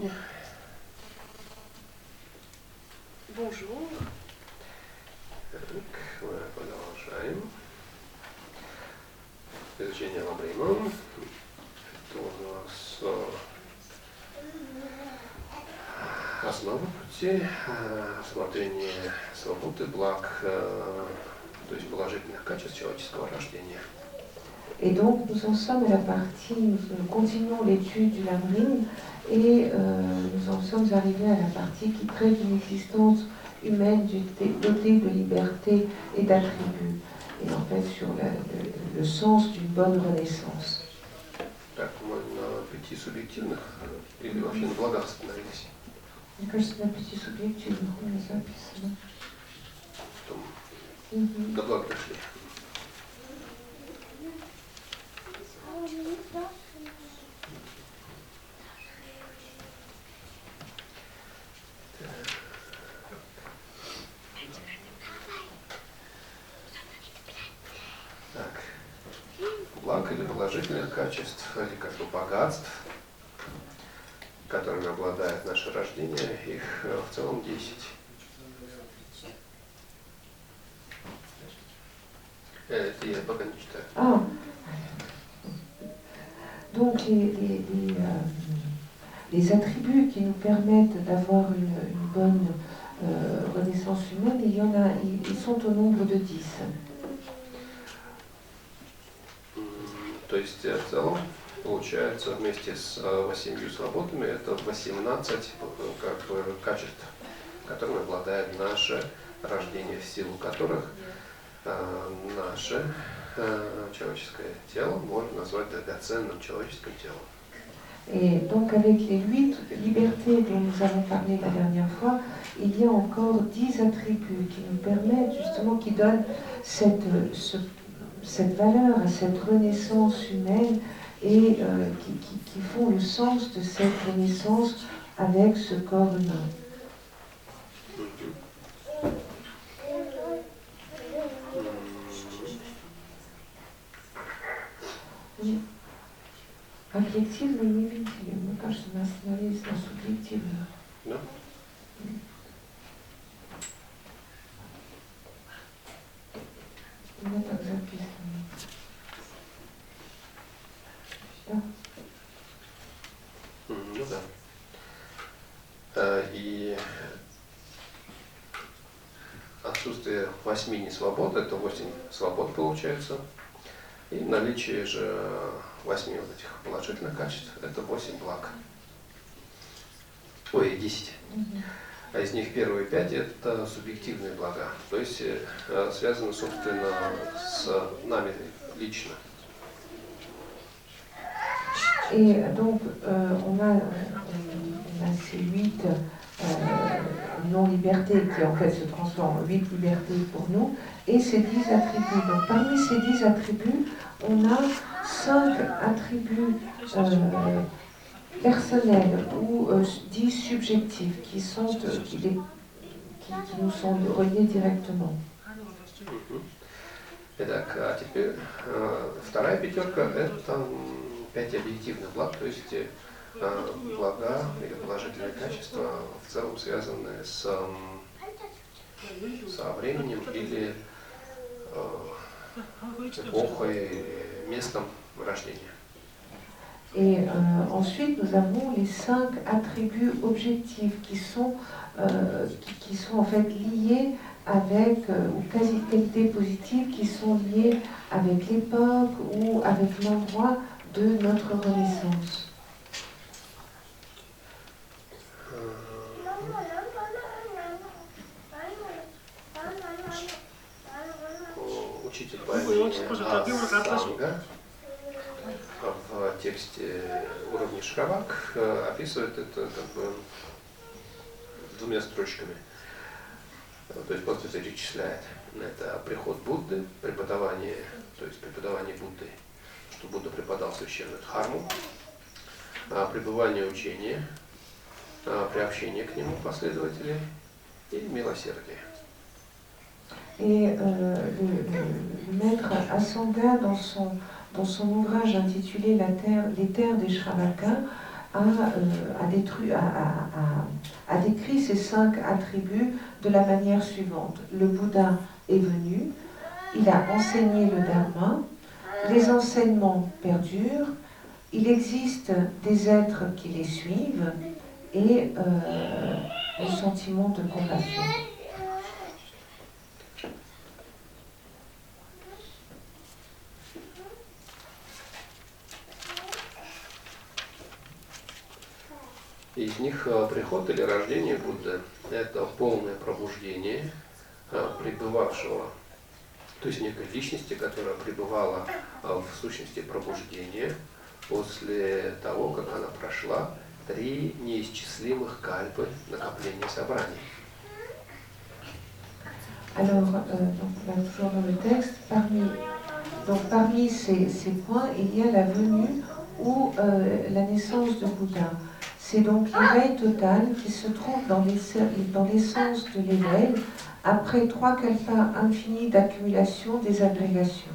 день. Bonjour. Так, мы продолжаем изучение Ламримон. Это у нас основа пути, рассмотрение свободы, благ, то есть положительных качеств человеческого рождения. Et donc nous en sommes à la partie, nous continuons l'étude du Lamrim et nous en sommes arrivés à la partie qui traite d'une existence humaine dotée de liberté et d'attributs, et en fait sur le sens d'une bonne renaissance. Так, мы на пяти субъективных или вообще на благах остановились? Мне кажется, на пяти субъективных у меня записано. До благ дошли. Так, благ или положительных качеств, или как бы богатств, которыми обладает наше рождение, их в целом 10. Это я пока не читаю. Ah. Donc les attributs qui nous permettent d'avoir une bonne renaissance humaine, ils sont au nombre de 10. То есть в целом получается вместе с 8 свободами это 18 как бы, качеств, которыми обладает наше рождение, в силу которых наше человеческое тело можно назвать драгоценным человеческим телом. Et donc avec les 8 libertés dont nous avons parlé la dernière fois, il y a encore 10 attributs qui nous permettent justement, qui donnent cette valeur à cette renaissance humaine et qui font le sens de cette renaissance avec ce corps humain. Объективно не видели. Мне кажется, мы остановились на субъективно. Да? У меня так записано. Да? Ну да. И отсутствие 8 несвобод, это 8 свобод получается. И наличие же 8 вот этих положительных качеств, это 8 благ. Ой, 10. А из них первые 5 это субъективные блага, то есть связаны, собственно, с нами лично. Et donc, on a ces 8 non-libertés qui en fait se transforment en 8 libertés pour nous, et ces 10 attributs. Donc parmi ces 10 attributs, on a 5 attributs personnels ou 10 subjectifs qui nous sont reliés directement. Итак, а теперь вторая пятерка это 5 объективных благ, то есть блага или положительные качества в целом связанные со временем или эпохой, местом рождения. Et ensuite, nous avons les 5 attributs objectifs qui sont en fait liés avec, ou qualités positives qui sont liées avec l'époque ou avec l'endroit de notre renaissance. Учитель по имени Асанга в тексте уровня Шравак описывает это как бы 2 строчками. То есть просто перечисляет. Это приход Будды, преподавание, то есть преподавание Будды, что Будда преподал священную дхарму, пребывание учения, приобщение к нему последователей и милосердие. Et le maître Asanga, dans son ouvrage intitulé Les terres des Shravaka, a décrit ces 5 attributs de la manière suivante. Le Bouddha est venu, il a enseigné le Dharma, les enseignements perdurent, il existe des êtres qui les suivent et le sentiment de compassion. Из них приход или рождение Будды – это полное пробуждение пребывавшего, то есть некой личности, которая пребывала в сущности пробуждения после того, как она прошла 3 неисчислимых кальпы накопления собраний. Alors, donc là, toujours dans le texte, parmi ces points, il y a la venue ou la naissance de Bouddha. C'est donc l'éveil total qui se trouve dans l'essence de l'éveil après 3 kalpas infinis d'accumulation des agrégations.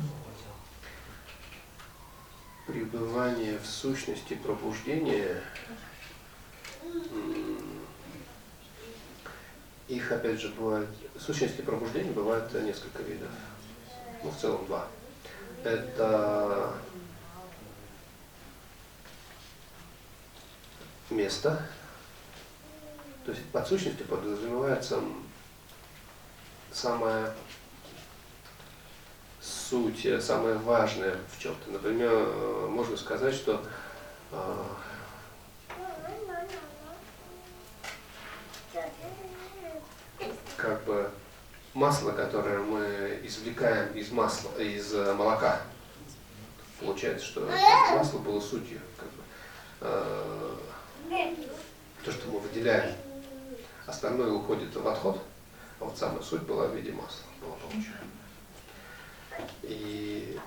Пребывание в сущности пробуждения, их опять же бывает, сущности пробуждения бывает несколько видов, ну в целом 2. Это место, то есть под сущностью подразумевается самая суть, самое важное в чем-то. Например, можно сказать, что как бы масло, которое мы извлекаем из молока, получается, что это масло было сутью, как бы, то, что мы выделяем, остальное уходит в отход, а вот самая суть была в виде масла, была получена. И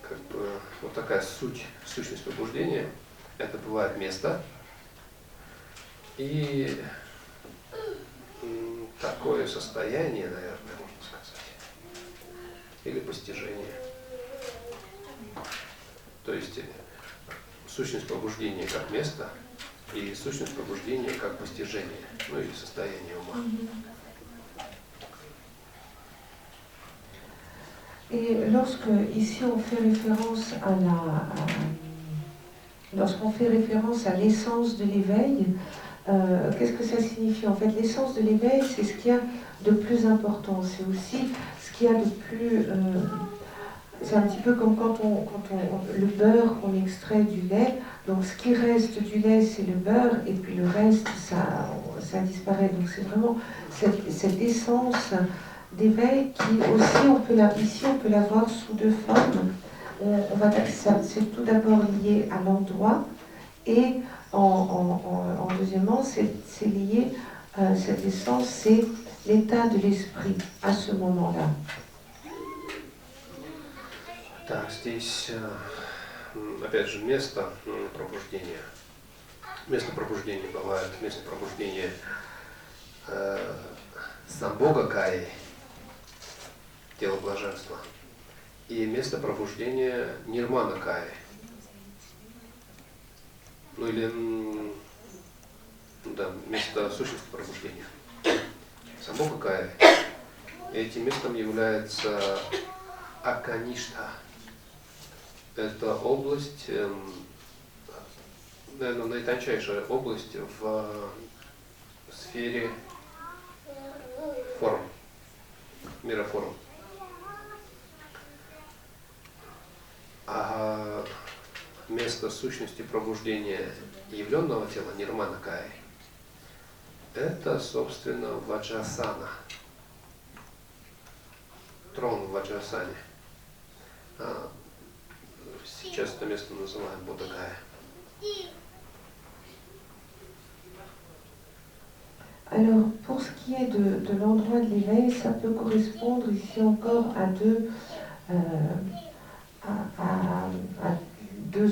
как бы вот такая сущность пробуждения, это бывает место и такое состояние, наверное, можно сказать, или постижение. То есть сущность пробуждения как место и сущность пробуждения как постижение, ну или состояние ума. Et lorsque ici on fait référence lorsqu'on fait référence à l'essence de l'éveil, qu'est-ce que ça signifie? En fait, l'essence de l'éveil, c'est ce qu'il y a de plus important. C'est aussi ce qu'il y a de plus... c'est un petit peu comme quand le beurre qu'on extrait du lait. Donc ce qui reste du lait, c'est le beurre, et puis le reste, ça disparaît. Donc c'est vraiment cette essence d'éveil qui aussi, ici on peut la voir sous 2 formes. C'est tout d'abord lié à l'endroit, et en deuxièmement, c'est lié, cette essence, c'est l'état de l'esprit à ce moment-là. Так, здесь опять же место пробуждения. Место пробуждения бывает, место пробуждения самбога каи, тело блаженства, и место пробуждения нирмана каи. Ну или да, место сущности пробуждения. Самбога каи. Этим местом является Аканишта. Это область, наверное, наитончайшая область в сфере форм, мира форм. А место сущности пробуждения явленного тела, нирмана каи, это, собственно, ваджасана. Трон в ваджасане. Сейчас это место называем Бодхагая. Alors, pour ce qui est de l'endroit de l'éveil, ça peut correspondre ici encore à deux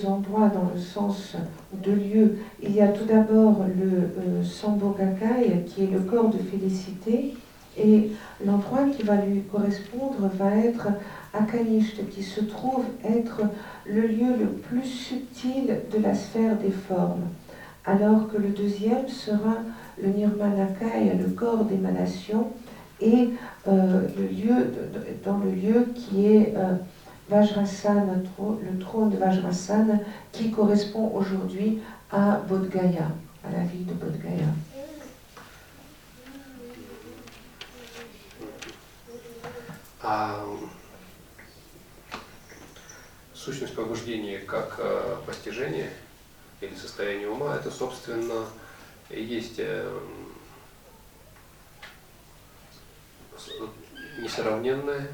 endroits dans le sens, 2 lieux. Il y a tout d'abord le Sambhogakai, qui est le corps de félicité, et l'endroit qui va lui correspondre va être Akanishta, qui se trouve être le lieu le plus subtil de la sphère des formes. alors que le deuxième sera le Nirmanakaya, le corps d'émanation, et dans le lieu qui est Vajrasana, le trône de Vajrasana, qui correspond aujourd'hui à Bodh Gaya, à la ville de Bodh Gaya. Сущность пробуждения как постижение или состояние ума, это, собственно, и есть несравненное,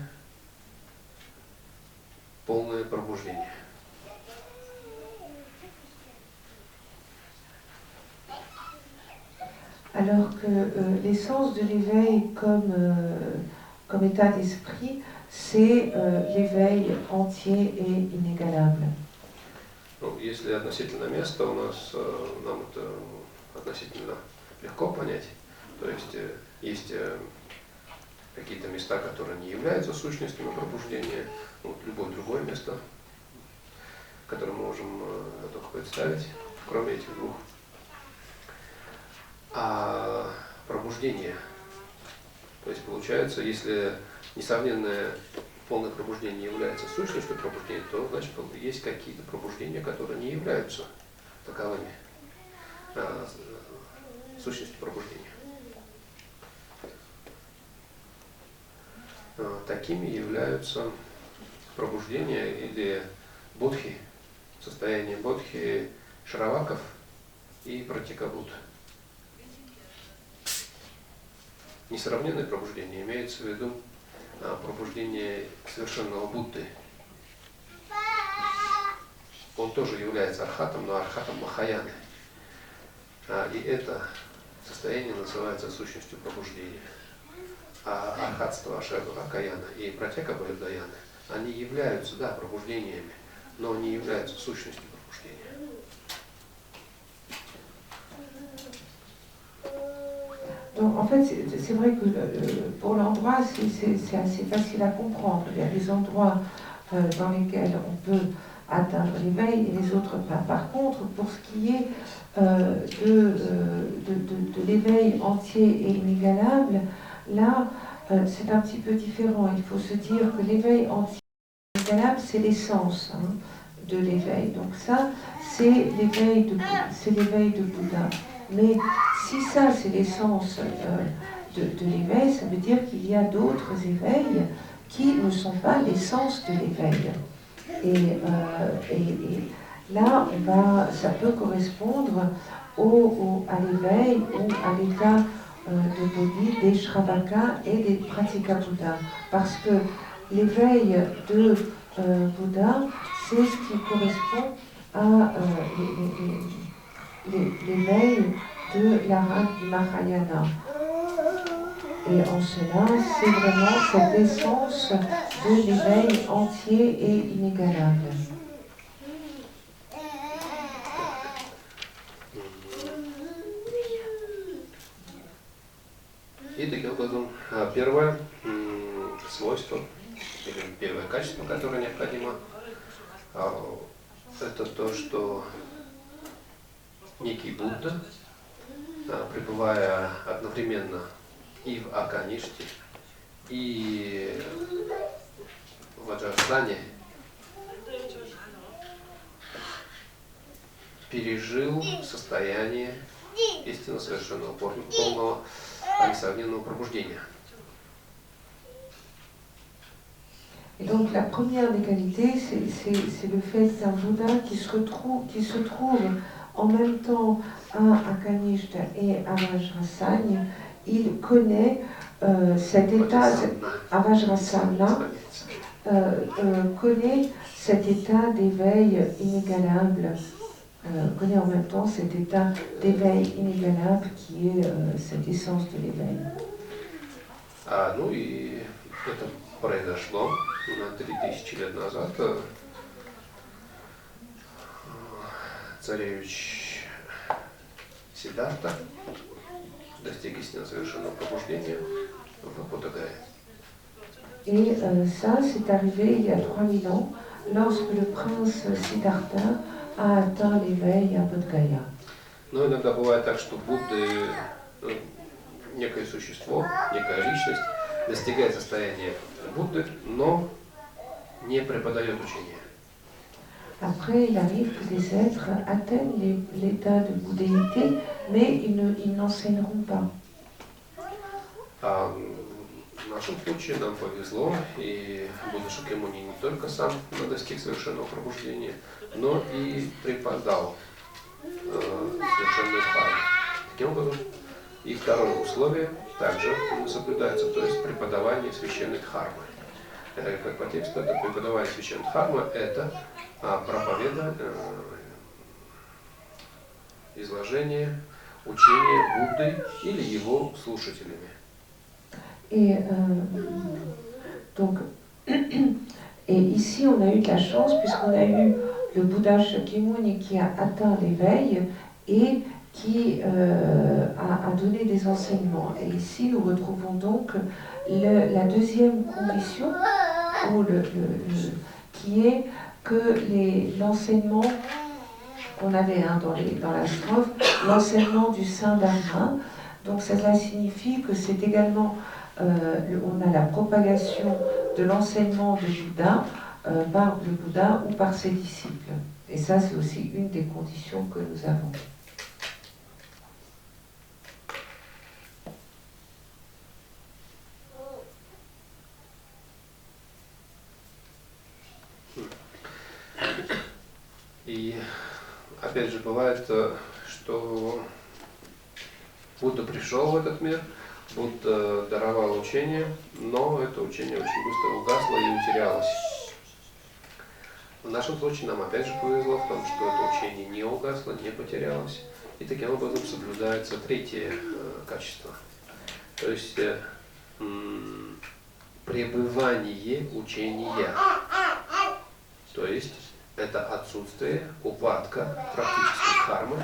полное пробуждение. Alors que l'essence de l'éveil comme état d'esprit, c'est l'éveil entier et inégalable. Ну, если относительно места у нас, нам это относительно легко понять. То есть есть какие-то места, которые не являются сущностями пробуждения. Вот любое другое место, которое мы можем только представить, кроме этих двух. А пробуждение, то есть получается, если несомненное полное пробуждение является сущностью пробуждения, то значит есть какие-то пробуждения, которые не являются таковыми сущностью пробуждения. Такими являются пробуждения или бодхи, состояние бодхи шраваков и пратикабут. Несравненное пробуждение имеется в виду пробуждение совершенного Будды. Он тоже является архатом, но архатом Махаяны. И это состояние называется сущностью пробуждения. А архатство Акаяна и Пратьяка Бхавдаяны, они являются, да, пробуждениями, но не являются сущностью пробуждения. Donc en fait, c'est vrai que pour l'endroit, c'est assez facile à comprendre. Il y a des endroits dans lesquels on peut atteindre l'éveil et les autres pas. Par contre, pour ce qui est de l'éveil entier et inégalable, là, c'est un petit peu différent. Il faut se dire que l'éveil entier et inégalable, c'est l'essence de l'éveil. Donc ça, c'est l'éveil de Bouddha. Mais si ça, c'est l'essence de l'éveil, ça veut dire qu'il y a d'autres éveils qui ne sont pas l'essence de l'éveil. Et là, ça peut correspondre à l'éveil ou à l'état de Bodhi des Shravaka et des Pratikabhuta. Parce que l'éveil de Bouddha, c'est ce qui correspond à l'éveil de la reine du Mahayana. Et en cela, c'est vraiment cette essence de l'éveil entier et inégalable. И таким образом, первое свойство, или первое качество, которое необходимо, это то, что некий Будда, пребывая одновременно и в Аканиште, и в Ваджрасане, пережил состояние истинно совершенного, полного, несравненного пробуждения. Et donc la première des qualités, c'est le fait qu'un Bouddha qui se trouve en même temps à Akanishta et à Vajrasana, il connaît cet état, à Vajrasana, connaît cet état d'éveil inégalable, connaît en même temps cet état d'éveil inégalable qui est cette essence de l'éveil. Ну и это произошло 3000 лет назад. Царевич Сиддхартха достиг истинно совершенного пробуждения в Бодхагае. Et ça, c'est arrivé il y a 3000 ans, lorsque le prince Siddhartha a atteint l'éveil à Bodh Gaya. Но иногда бывает так, что Будды, некое существо, некая личность, достигает состояния Будды, но не преподает учение. Après, il arrive que des êtres atteignent l'état de bouddhéité, mais ils n'enseigneront pas. А в нашем случае нам повезло, и Будда Шакьямуни не только сам достиг совершенного пробуждения, но и преподал совершенную дхарму. Таким образом, и второе условие также соблюдается, то есть преподавание священной дхармы. Как по тексту, это преподавание священной дхармы, это проповедование, изложение учения Будды или его слушателями. Et donc, et ici, on a eu de la chance puisqu'on a eu le Bouddha Shakyamuni qui a atteint l'éveil et qui a donné des enseignements. Et ici, nous retrouvons donc la deuxième condition, qui est que l'enseignement qu'on avait dans la strophe, l'enseignement du Saint Dharma. Donc cela signifie que c'est également, on a la propagation de l'enseignement de Bouddha par le Bouddha ou par ses disciples. Et ça, c'est aussi une des conditions que nous avons. И опять же бывает, что Будда пришел в этот мир, Будда даровал учение, но это учение очень быстро угасло и утерялось. В нашем случае нам опять же повезло в том, что это учение не угасло, не потерялось, и таким образом соблюдается третье качество. То есть пребывание учения. То есть это отсутствие, упадка практической дхармы,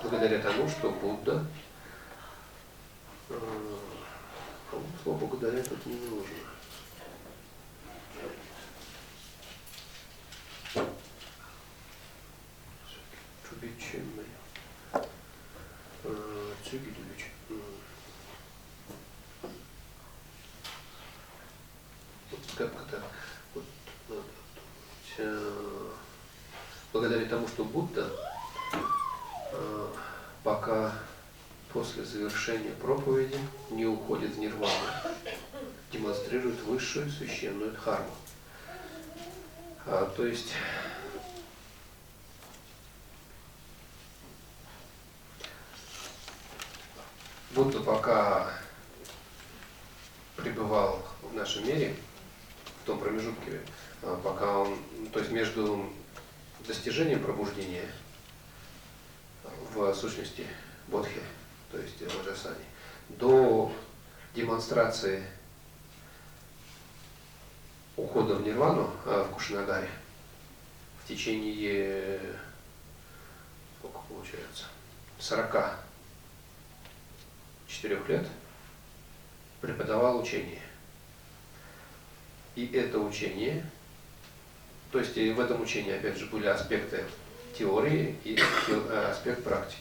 благодаря тому, что Будда, слово благодаря тут не нужно. Благодаря тому, что Будда, пока после завершения проповеди не уходит в нирвану, демонстрирует высшую священную дхарму. То есть Будда пока пребывал в нашем мире, в том промежутке, пока он, то есть между достижением пробуждения в сущности Бодхи, то есть Ваджасани, до демонстрации ухода в нирвану в Кушинагаре в течение, сколько получается, 44 лет преподавал учение. И это учение, то есть и в этом учении опять же были аспекты теории и аспект практики.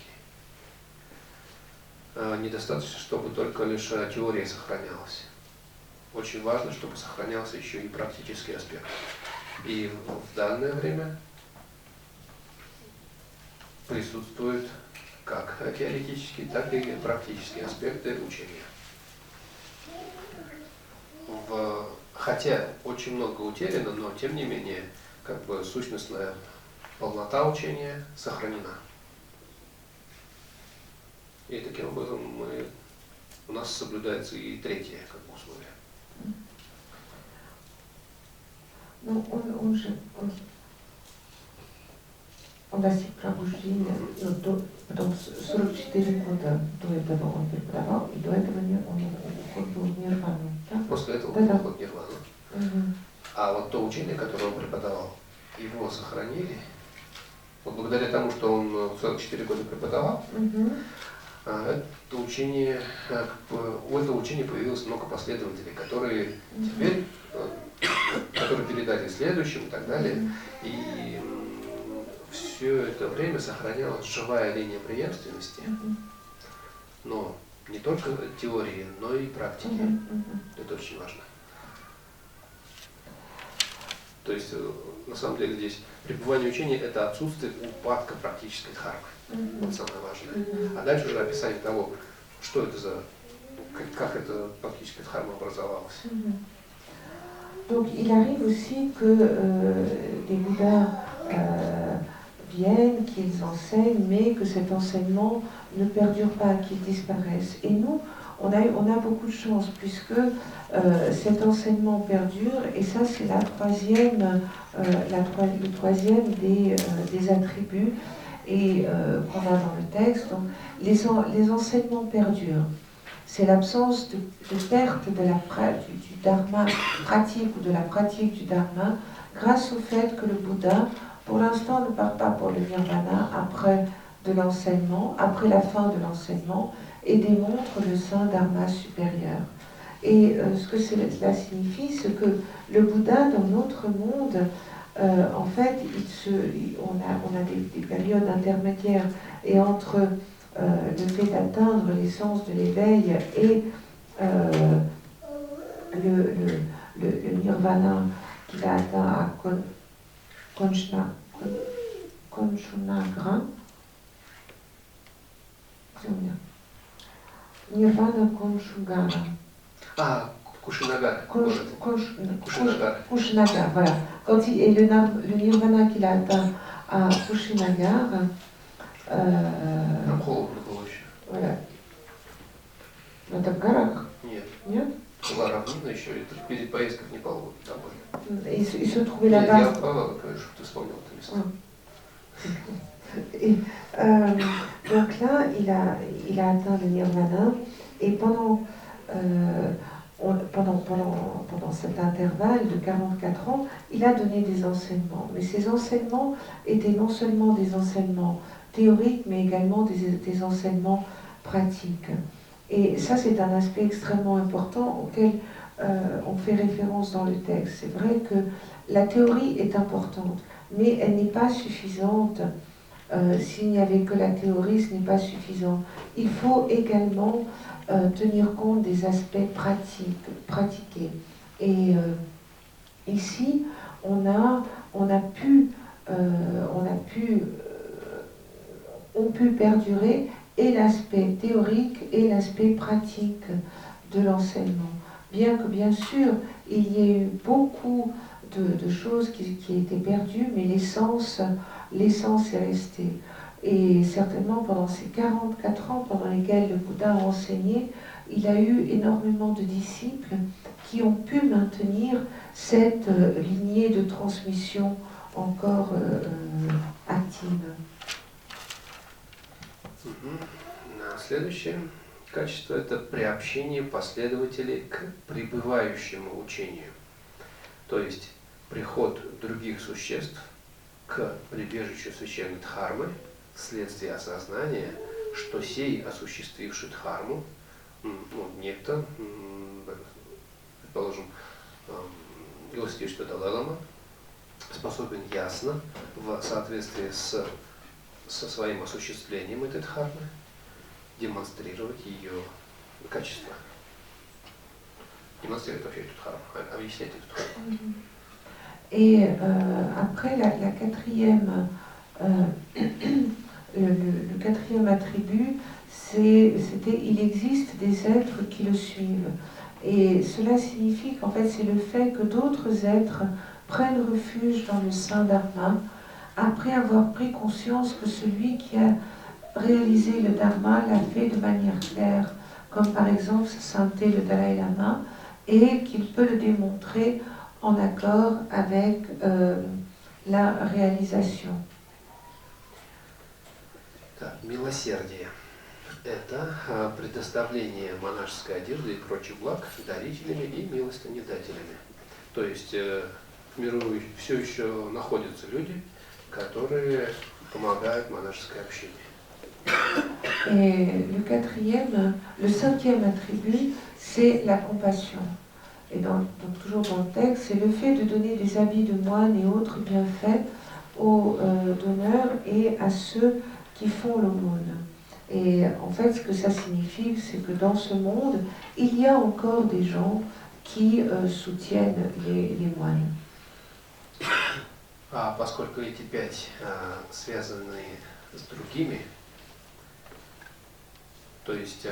Недостаточно, чтобы только лишь теория сохранялась. Очень важно, чтобы сохранялся еще и практический аспект. И в данное время присутствуют как теоретические, так и практические аспекты учения. Хотя очень много утеряно, но тем не менее, как бы сущностная полнота учения сохранена. И таким образом у нас соблюдается и третье как бы условие. Ну, он достиг пробуждения, потом 44 года до этого он преподавал, и до этого он уход был в нирвану. Да? После этого да, уход в нирвану. А вот то учение, которое он преподавал, его сохранили. Вот благодаря тому, что он 44 года преподавал, это учение, у этого учения появилось много последователей, которые теперь, которые передали следующим и так далее. И все это время сохранялась живая линия преемственности, но не только теории, но и практики. Это очень важно. То есть, на самом деле, здесь пребывание учения – это отсутствие упадка практической дхармы. Вот самое важное. А дальше уже описание того, что это за, как эта практическая дхарма образовалась. Donc il arrive aussi que des Bouddhas viennent, qu'ils enseignent, mais que cet enseignement ne perdure pas, qu'il disparaisse. Et nous, on a beaucoup de chance, puisque cet enseignement perdure, et ça c'est le troisième des attributs et qu'on a dans le texte. Donc, les enseignements perdurent. C'est l'absence de perte du dharma pratique ou de la pratique du dharma grâce au fait que le Bouddha, pour l'instant, ne part pas pour le nirvana après la fin de l'enseignement, et démontre le saint dharma supérieur. Et ce que cela signifie, c'est que le Bouddha, dans notre monde, en fait, on a des périodes intermédiaires, et entre le fait d'atteindre l'essence de l'éveil et le nirvana qu'il a atteint à Konchunagra. Nirvana Konchugara. Ah, Kushinagara. Kushinagara, voilà. Et le nirvana qu'il a atteint à Kushinagara, Там холодно было еще. voilà. Это в горах? Нет. Нет? Была равнина еще, и перед поездкой в Непал домой. Il se trouvait là-bas. Я отправил, конечно, ты вспомнил это место. Et, donc là, il a atteint le nirvana, et pendant cet intervalle de 44 ans, il a donné des enseignements. Mais ces enseignements étaient non seulement des enseignements théoriques, mais également des enseignements pratiques. Et ça, c'est un aspect extrêmement important auquel on fait référence dans le texte. C'est vrai que la théorie est importante, mais elle n'est pas suffisante. S'il n'y avait que la théorie, ce n'est pas suffisant. Il faut également tenir compte des aspects pratiqués. Et ici, on peut perdurer et l'aspect théorique et l'aspect pratique de l'enseignement. Bien que, bien sûr, il y ait eu beaucoup de choses qui étaient perdues, mais l'essence est restée. Et certainement, pendant ces 44 ans pendant lesquels le Bouddha a enseigné, il a eu énormément de disciples qui ont pu maintenir cette lignée de transmission encore active. Следующее качество – это приобщение последователей к пребывающему учению. То есть приход других существ к прибежищу священной дхармы вследствие осознания, что сей, осуществивший дхарму, некто, предположим, Илостишта Далай-лама, способен ясно, в соответствии со своим осуществлением этой дхармы, демонстрировать ее качество. Демонстрировать вообще эту дхарму, объяснять эту дхарму. Et après, la quatrième, le quatrième attribut, c'était il existe des êtres qui le suivent. Et cela signifie qu'en fait, c'est le fait que d'autres êtres prennent refuge dans le saint Dharma après avoir pris conscience que celui qui a réalisé le Dharma l'a fait de manière claire, comme par exemple sa sainteté le Dalai Lama, et qu'il peut le démontrer en accord avec la réalisation. Милосердие – это предоставление монашеской одежды и прочих благ дарителями и милостынедателями. То есть в миру все еще находятся люди, которые помогают монашеской общине. Et le cinquième attribut, c'est la compassion. Et donc toujours dans le texte, c'est le fait de donner des habits de moine et autres bienfaits aux donneurs et à ceux qui font l'aumône. Et en fait, ce que ça signifie, c'est que dans ce monde, il y a encore des gens qui soutiennent les moines. Поскольку эти 5 связаны с другими, то есть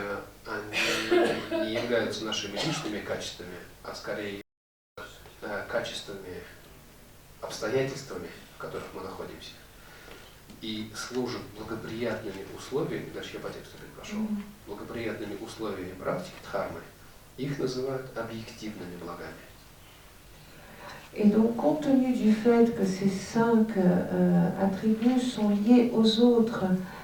они не являются нашими личными качествами, а скорее качествами, обстоятельствами, в которых мы находимся, и служат благоприятными условиями, дальше я по тексту пошел, благоприятными условиями практики дхармы, их называют объективными благами. Et donc, compte tenu du fait que ces 5 attributs sont liés aux autres,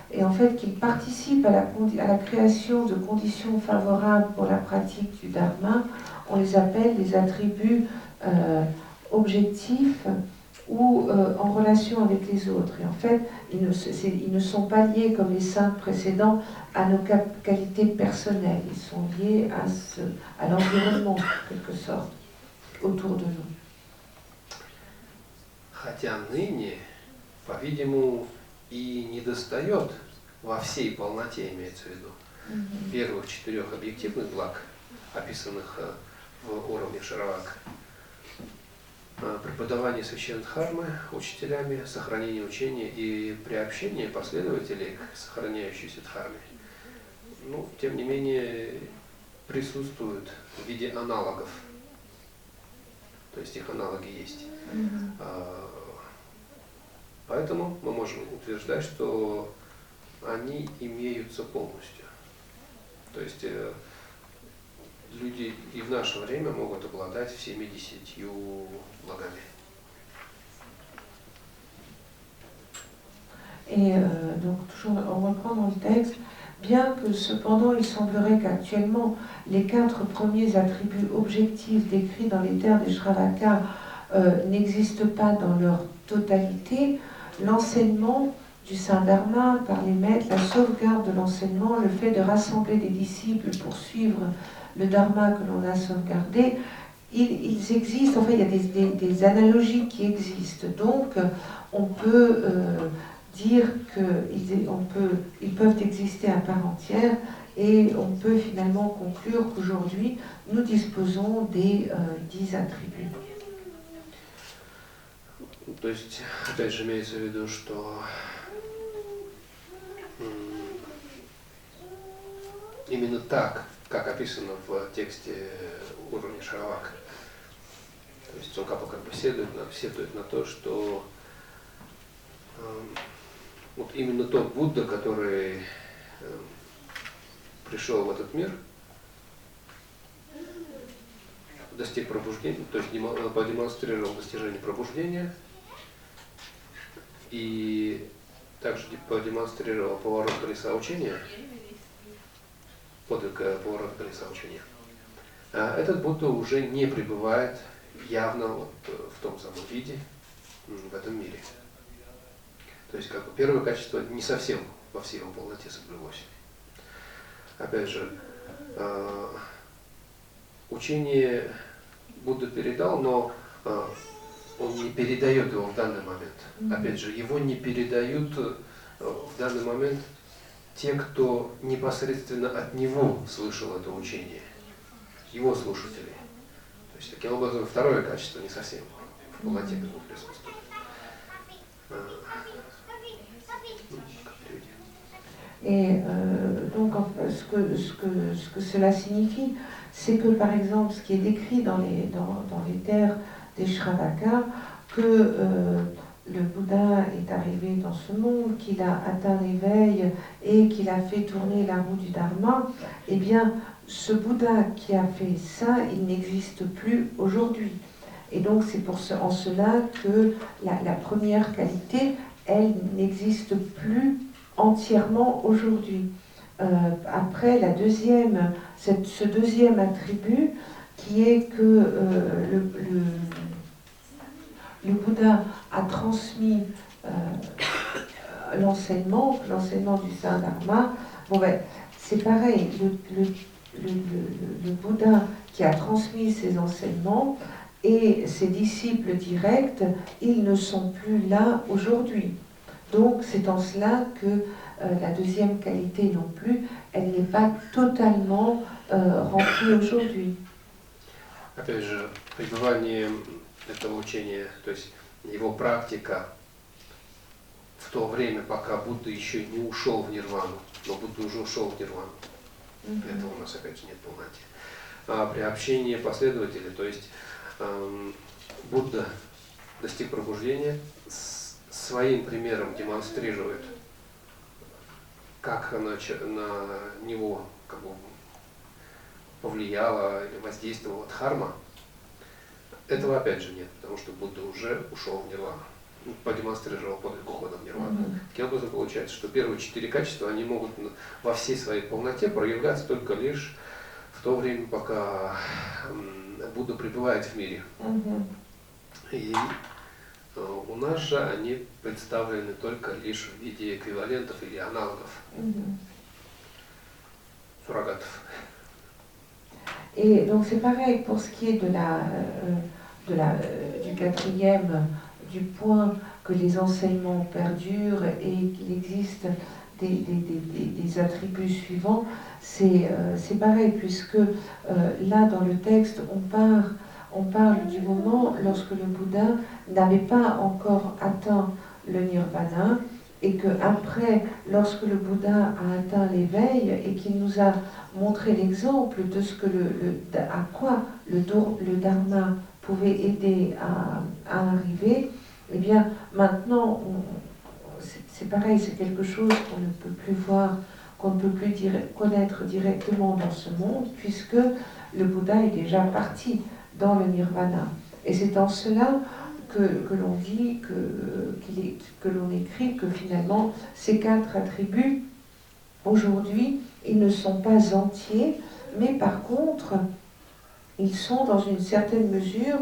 et en fait qu'ils participent à la création de conditions favorables pour la pratique du dharma, on les appelle les attributs objectifs ou en relation avec les autres. Et en fait, ils ne sont pas liés comme les 5 précédents à nos qualités personnelles, ils sont liés à l'environnement, en quelque sorte, autour de nous. Хотя ныне, по-видимому, и недостает во всей полноте, имеется в виду, первых 4 объективных благ, описанных в уровне Шаравака. Преподавание священной дхармы учителями, сохранение учения и приобщение последователей к сохраняющейся дхарме, ну, тем не менее, присутствуют в виде аналогов. То есть их аналоги есть. Поэтому мы можем утверждать, что они имеются полностью. То есть люди и в наше время могут обладать всеми 10 благами. Et donc, toujours, on reprend dans le texte, bien que cependant il semblerait qu'actuellement les 4 premiers attributs objectifs décrits dans les terres des Shravaka n'existent pas dans leur totalité, l'enseignement du Saint Dharma par les maîtres, la sauvegarde de l'enseignement, le fait de rassembler des disciples pour suivre le Dharma que l'on a sauvegardé, ils existent, en fait il y a des analogies qui existent, donc on peut dire qu'ils peuvent exister à part entière et on peut finalement conclure qu'aujourd'hui nous disposons des 10 attributs. То есть, опять же, имеется в виду, что именно так, как описано в тексте уровня Шаравака, то есть Цонкапа как бы сетует на то, что вот именно тот Будда, который пришел в этот мир, достиг пробуждения, то есть продемонстрировал достижение пробуждения и также продемонстрировал поворот колеса учения, подвиг поворота колеса учения. Этот Будда уже не пребывает явно вот в том самом виде в этом мире. То есть как бы первое качество не совсем во всей его полноте соблюлось. Опять же, учение Будда передал, но он не передает его в данный момент. Опять же, его не передают в данный момент те, кто непосредственно от него слышал это учение, его слушатели. То есть таким образом второе качество не совсем в полноте присутствует. Et donc ce que cela signifie, c'est que par exemple ce qui est décrit dans les terres des Shravaka, que le Bouddha est arrivé dans ce monde, qu'il a atteint l'éveil et qu'il a fait tourner la roue du Dharma, eh bien ce Bouddha qui a fait ça, il n'existe plus aujourd'hui. Et donc c'est en cela que la première qualité, elle n'existe plus entièrement aujourd'hui. Après, ce deuxième attribut, qui est que le Bouddha a transmis l'enseignement du Saint Dharma. Bon ben, c'est pareil, le Bouddha qui a transmis ses enseignements et ses disciples directs, ils ne sont plus là aujourd'hui. Donc c'est en cela que la deuxième qualité non plus, elle n'est pas totalement remplie aujourd'hui. Опять же, пребывание этого учения, то есть его практика в то время, пока Будда еще не ушел в нирвану, но Будда уже ушел в нирвану. Для этого у нас опять же нет полноты. А при общении последователей, то есть Будда достиг пробуждения, своим примером демонстрирует, как на него как бы повлияла или воздействовала дхарма. Этого опять же нет, потому что Будда уже ушел в нирвану, продемонстрировал подвиг ухода в нирвану. Таким образом получается, что первые 4 качества, они могут во всей своей полноте проявляться только лишь в то время, пока Будда пребывает в мире. И у нас же они представлены только лишь в виде эквивалентов или аналогов, суррогатов. Et donc c'est pareil pour ce qui est du quatrième, du point que les enseignements perdurent et qu'il existe des attributs suivants, c'est pareil, puisque là dans le texte on parle du moment lorsque le Bouddha n'avait pas encore atteint le nirvana, et qu'après, lorsque le Bouddha a atteint l'éveil et qu'il nous a montré l'exemple de ce que à quoi le Dharma pouvait aider à arriver, eh bien maintenant, c'est pareil, c'est quelque chose qu'on ne peut plus voir, qu'on ne peut plus connaître directement dans ce monde, puisque le Bouddha est déjà parti dans le nirvana. Et c'est en cela que l'on dit, que l'on écrit que finalement ces 4 attributs, aujourd'hui, ils ne sont pas entiers, mais par contre, ils sont dans une certaine mesure,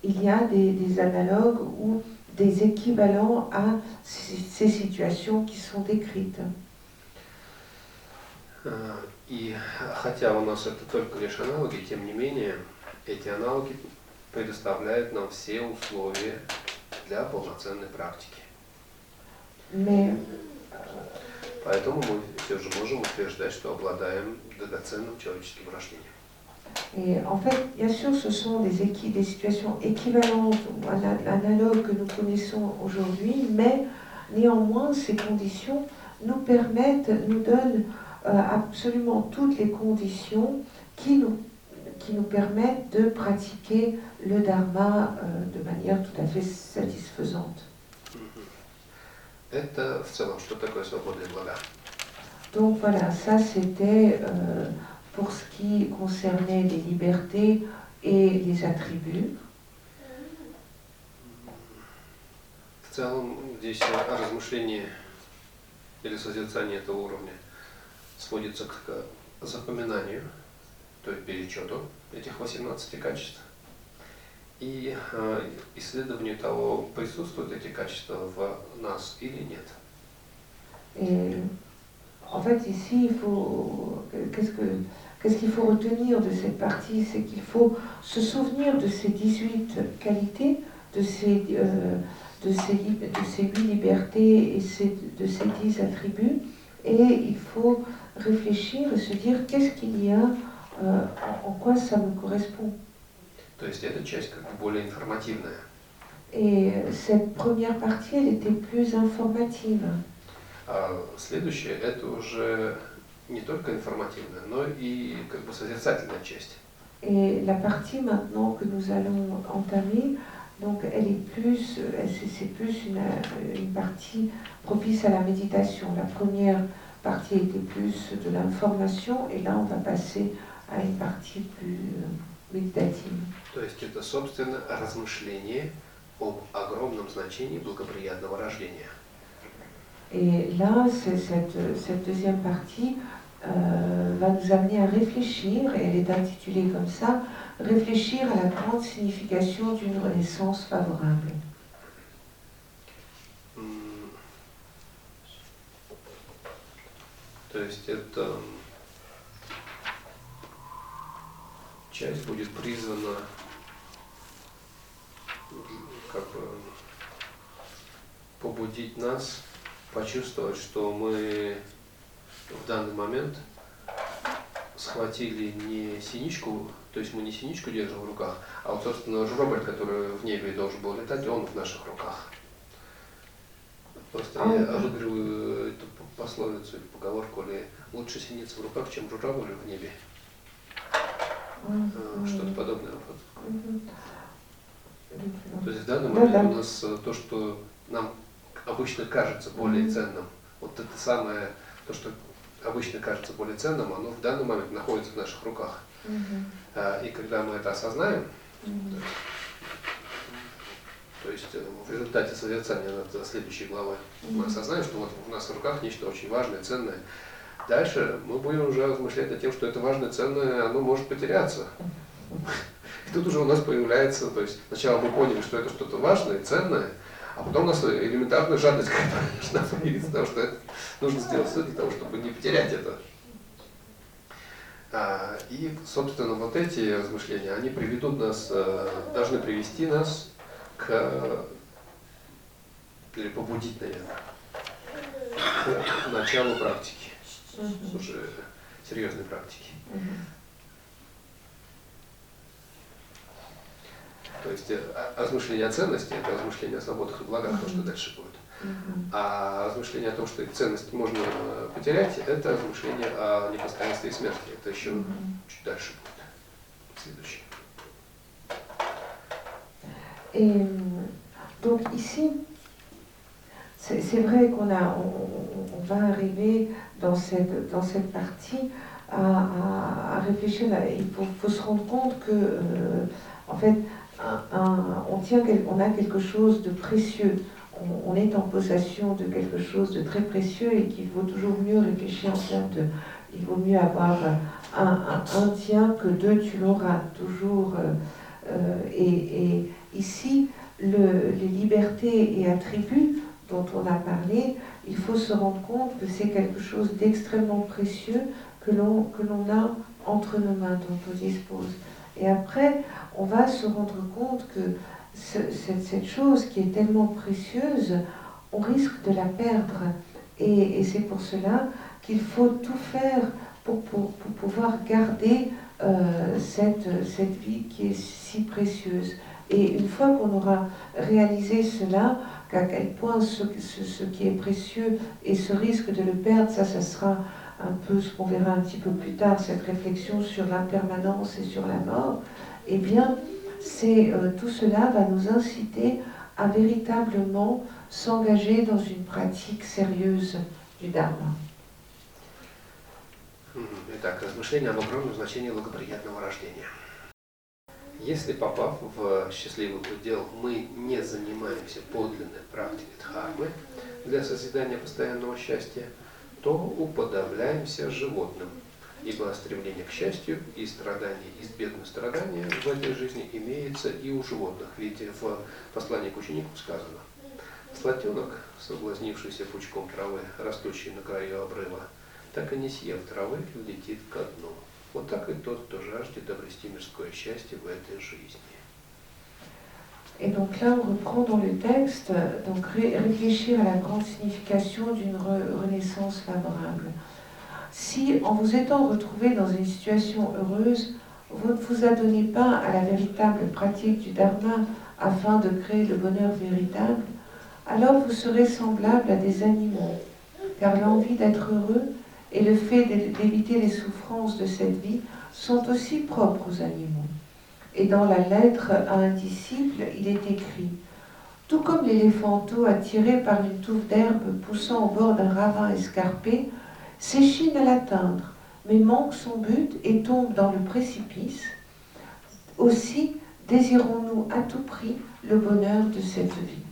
il y a des analogues ou des équivalents à ces situations qui sont décrites. И хотя у нас это только лишь аналоги, тем не менее, эти аналоги предоставляют нам все условия для полноценной практики. Поэтому мы все же можем утверждать, что обладаем драгоценным человеческим рождением. Et en fait, bien sûr, ce sont des situations équivalentes ou analogues que nous connaissons aujourd'hui, mais néanmoins, ces conditions nous donnent absolument toutes les conditions qui nous permettent de pratiquer le Dharma de manière tout à fait satisfaisante. Это в целом, что такое свобода и блага? Donc voilà, ça c'était pour ce qui concernait les libertés et les attributs. В целом, здесь размышление или созерцание этого уровня сводится к запоминанию, то есть перечету этих 18 качеств и исследованию того, присутствуют эти качества в нас или нет. Et en fait, ici, il faut qu'est-ce qu'il faut retenir de cette partie, c'est qu'il faut se souvenir de ces 18 qualités, de ces 8 libertés et de ces 10 attributs, et il faut réfléchir et se dire qu'est-ce qu'il y a, en quoi ça me correspond. То есть эта часть как бы более информативная. Et cette première partie, elle était plus informative. А следующее это уже не только информативная, но и как бы созерцательная часть. Et la partie maintenant que nous allons entamer, donc c'est plus une partie propice à la méditation. La première partie était plus de l'information, et là on va passer à une partie plus méditative. То есть это, собственно, размышление об огромном значении благоприятного рождения. Et là, cette deuxième partie va nous amener à réfléchir, et elle est intitulée comme ça, réfléchir à la grande signification d'une renaissance favorable. То есть эта часть будет призвана как бы побудить нас почувствовать, что мы в данный момент схватили не синичку, то есть мы не синичку держим в руках, а вот, собственно, журавль, который в небе должен был летать, он в наших руках. Просто я обыгрываю эту пословицу или поговорку, ли лучше синица в руках, чем журавль в небе. Что-то подобное. То есть в данный момент у нас то, что нам обычно кажется более ценным, вот это самое, то, что обычно кажется более ценным, оно в данный момент находится в наших руках. И когда мы это осознаем, то есть в результате созерцания над следующей главой мы осознаем, что вот у нас в руках нечто очень важное, ценное. Дальше мы будем уже размышлять над тем, что это важное, ценное, оно может потеряться. И тут уже у нас появляется, то есть сначала мы поняли, что это что-то важное, ценное, а потом у нас элементарная жадность начала появиться, потому что нужно сделать все для того, чтобы не потерять это. И, собственно, вот эти размышления, они приведут нас, должны привести нас или побудить, наверное, к началу практики, уже серьезной практики. То есть размышление о ценности – это размышление о свободах и благах, то, что дальше будет. А размышление о том, что ценность можно потерять, это размышление о непостоянстве и смерти. Это еще чуть дальше будет, следующее. Et donc ici, c'est vrai qu'on va arriver dans cette partie à réfléchir. Il faut se rendre compte que, en fait, on a quelque chose de précieux. On est en possession de quelque chose de très précieux et qu'il vaut toujours mieux réfléchir en termes de... Il vaut mieux avoir un tien que deux, tu l'auras toujours. Et ici, les libertés et attributs dont on a parlé, il faut se rendre compte que c'est quelque chose d'extrêmement précieux que l'on a entre nos mains, dont on dispose. Et après, on va se rendre compte que cette chose qui est tellement précieuse, on risque de la perdre. Et c'est pour cela qu'il faut tout faire pour pouvoir garder cette vie qui est si précieuse. Et une fois qu'on aura réalisé cela, qu'à quel point ce qui est précieux et ce risque de le perdre, ça sera un peu ce qu'on verra un petit peu plus tard, cette réflexion sur l'impermanence et sur la mort, eh bien, tout cela va nous inciter à véritablement s'engager dans une pratique sérieuse du Dharma. Итак, размышления об огромном значении благоприятного рождения. Если, попав в счастливый удел, мы не занимаемся подлинной практикой дхармы для созидания постоянного счастья, то уподобляемся животным, ибо стремление к счастью и страдания, избегнуть страдания в этой жизни имеется и у животных. Ведь в послании к ученикам сказано: «Слотенок, соблазнившийся пучком травы, растущей на краю обрыва, так и не съев травы, летит ко дну. Вот так и тот, кто жаждет обрести мирское счастье в этой жизни». Et donc là, on reprend dans le texte, donc réfléchir à la grande signification d'une renaissance favorable. Si, en vous étant retrouvé dans une situation heureuse, vous ne vous adonnez pas à la véritable pratique du Dharma afin de créer le bonheur véritable, alors vous serez semblable à des animaux, car l'envie d'être heureux et le fait d'éviter les souffrances de cette vie sont aussi propres aux animaux. Et dans la lettre à un disciple, il est écrit: « Tout comme l'éléphanteau attiré par une touffe d'herbe poussant au bord d'un ravin escarpé, s'échine à l'atteindre, mais manque son but et tombe dans le précipice, aussi désirons-nous à tout prix le bonheur de cette vie. »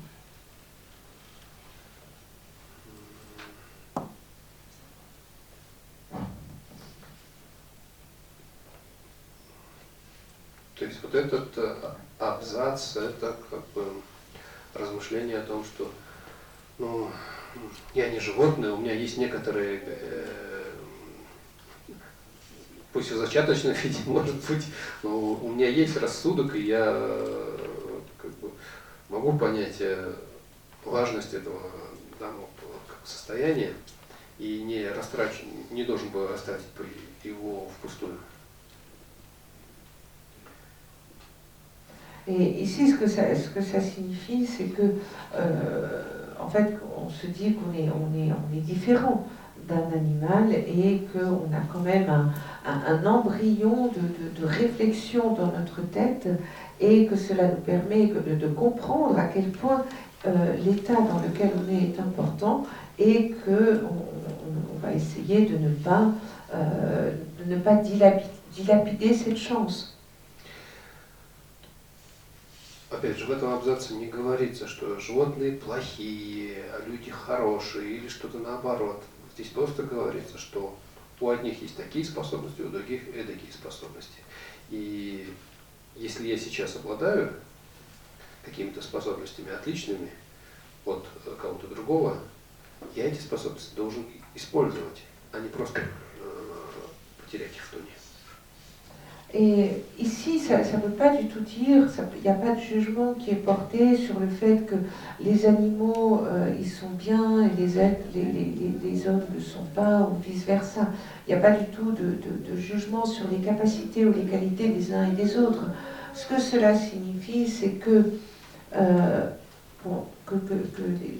То есть вот этот абзац – это как бы размышление о том, что я не животное, у меня есть некоторые, пусть в зачаточном виде, может быть, но у меня есть рассудок, и я как бы могу понять важность этого, состояние и не должен был оставить его впустую. Et ici, ce que ça signifie, c'est que, en fait, on se dit qu'on est différent d'un animal et qu'on a quand même un embryon de réflexion dans notre tête et que cela nous permet de comprendre à quel point l'état dans lequel on est important et qu'on va essayer de ne pas dilapider cette chance. Опять же, в этом абзаце не говорится, что животные плохие, а люди хорошие или что-то наоборот. Здесь просто говорится, что у одних есть такие способности, у других эдакие способности. И если я сейчас обладаю какими-то способностями отличными от кого-то другого, я эти способности должен использовать, а не просто потерять их в туне. Et ici, ça ne veut pas du tout dire, il n'y a pas de jugement qui est porté sur le fait que les animaux, ils sont bien et les hommes ne le sont pas, ou vice-versa. Il n'y a pas du tout de jugement sur les capacités ou les qualités des uns et des autres. Ce que cela signifie, c'est que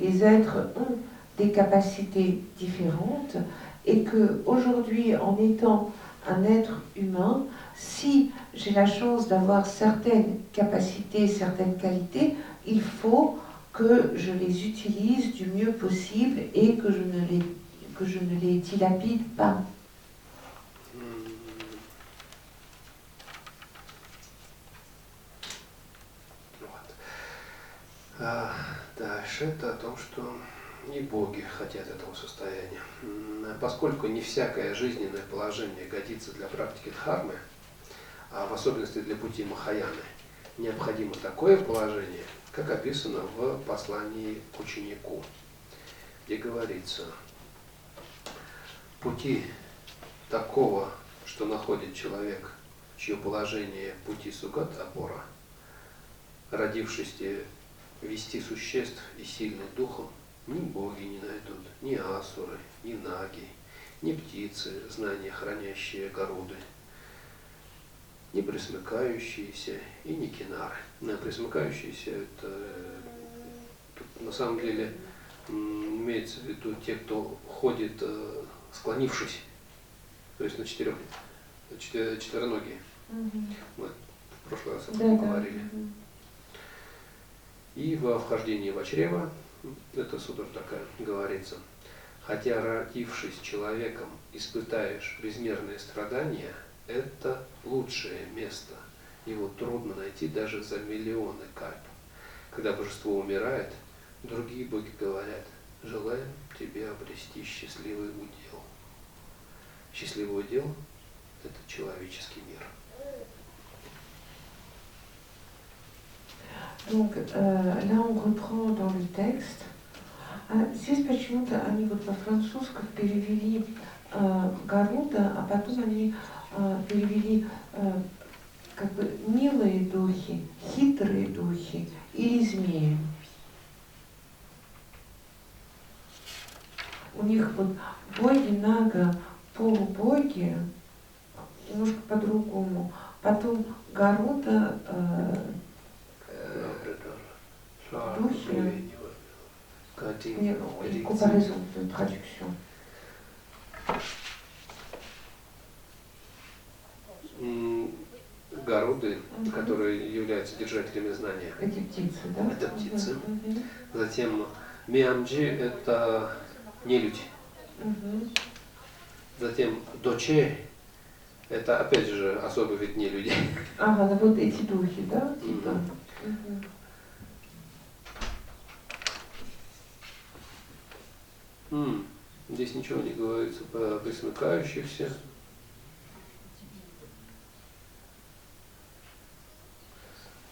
les êtres ont des capacités différentes et qu'aujourd'hui, en étant un être humain, si j'ai la chance d'avoir certaines capacités, certaines qualités, il faut que je les utilise du mieux possible et que je ne les dilapide pas. Дальше это о том, что и боги хотят этого состояния. Поскольку не всякое жизненное положение годится для практики дхармы, а в особенности для пути Махаяны, необходимо такое положение, как описано в послании к ученику, где говорится: пути такого, что находит человек, чье положение пути сугат опора, родившийся вести существ и сильных духом, ни боги не найдут, ни асуры, ни наги, ни птицы, знания хранящие Гаруды, ни пресмыкающиеся и ни кинары. Пресмыкающиеся это тут на самом деле имеется в виду те, кто ходит склонившись, то есть на четвероногие. Мы в прошлый раз об этом говорили. И во вхождении в чрево, это сутра такая говорится: хотя родившись человеком, испытаешь безмерные страдания, это лучшее место. Его трудно найти даже за миллионы кальп. Когда божество умирает, другие боги говорят: желаем тебе обрести счастливый удел. Счастливый удел – это человеческий мир. Donc là, on reprend dans le texte. Здесь почему-то они вот по-французски перевели Гаруда, а потом они перевели как бы милые духи, хитрые духи или змеи. У них вот боги, нага, полубоги, немножко по-другому. Потом Гаруда, духи, comparaison de traduction. Гаруды, которые являются держателями знания. Эти птицы, да? Это птицы. Затем Миамджи – это нелюдь. Затем Доче – это опять же особый вид нелюдей. Ага, ну вот эти духи, да? Типа. Здесь ничего не говорится про пресмыкающихся.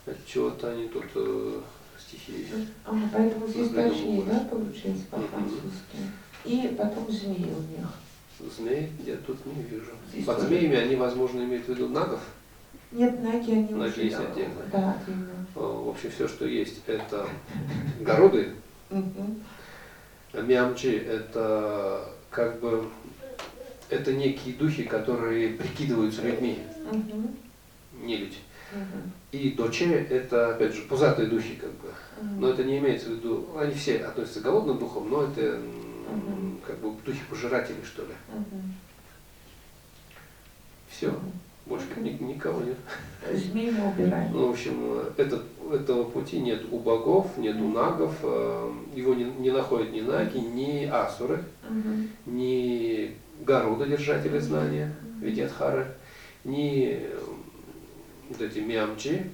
Отчего-то они тут стихи. Поэтому здесь точнее, да, получается по-французски. И потом змеи у них. Змей я тут не вижу. Здесь под змеями они, возможно, имеют в виду нагов? Нет, наги они уже... Наги есть отдельно. Да, отдельно. В общем, все, что есть, это Гаруды. Миамчи – это как бы это некие духи, которые прикидываются людьми, не люди. И доче – это, опять же, пузатые духи, как бы. Но это не имеется в виду, они все относятся к голодным духам, но это как бы духи пожиратели, что ли. Все, больше никого нет. Змей мы убираем. Ну, в общем, этого пути нет у богов, нет у нагов, его не находят ни наги, ни асуры, ни Гаруда, держатели знания, Видьядхары, ни вот эти миамчи,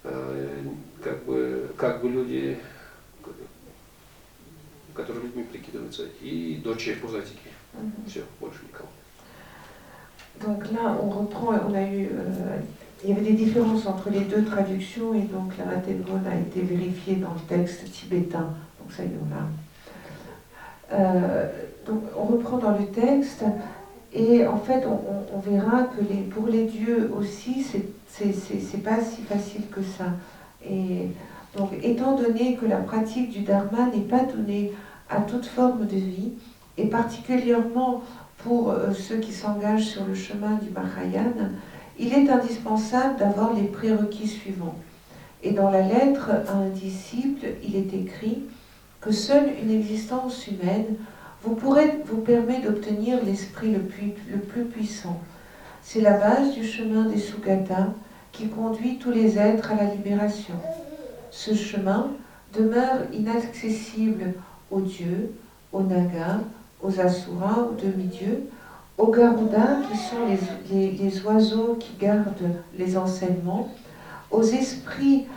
как бы люди, которые людьми прикидываются, и дочери пузатики. Все, больше никого. Donc là, on reprend, il y avait des différences entre les deux traductions et donc la Ratengon a été vérifiée dans le texte tibétain. Donc ça y est, on l'a. Donc on reprend dans le texte et en fait on verra que pour les dieux aussi c'est pas si facile que ça. Et donc étant donné que la pratique du dharma n'est pas donnée à toute forme de vie et particulièrement pour ceux qui s'engagent sur le chemin du Mahayana, il est indispensable d'avoir les prérequis suivants. Et dans la lettre à un disciple, il est écrit que seule une existence humaine vous permet d'obtenir l'esprit le plus puissant. C'est la base du chemin des Sugata qui conduit tous les êtres à la libération. Ce chemin demeure inaccessible aux dieux, aux nagas, aux asuras, aux demi-dieux, aux garudas qui sont les oiseaux qui gardent les enseignements, aux esprits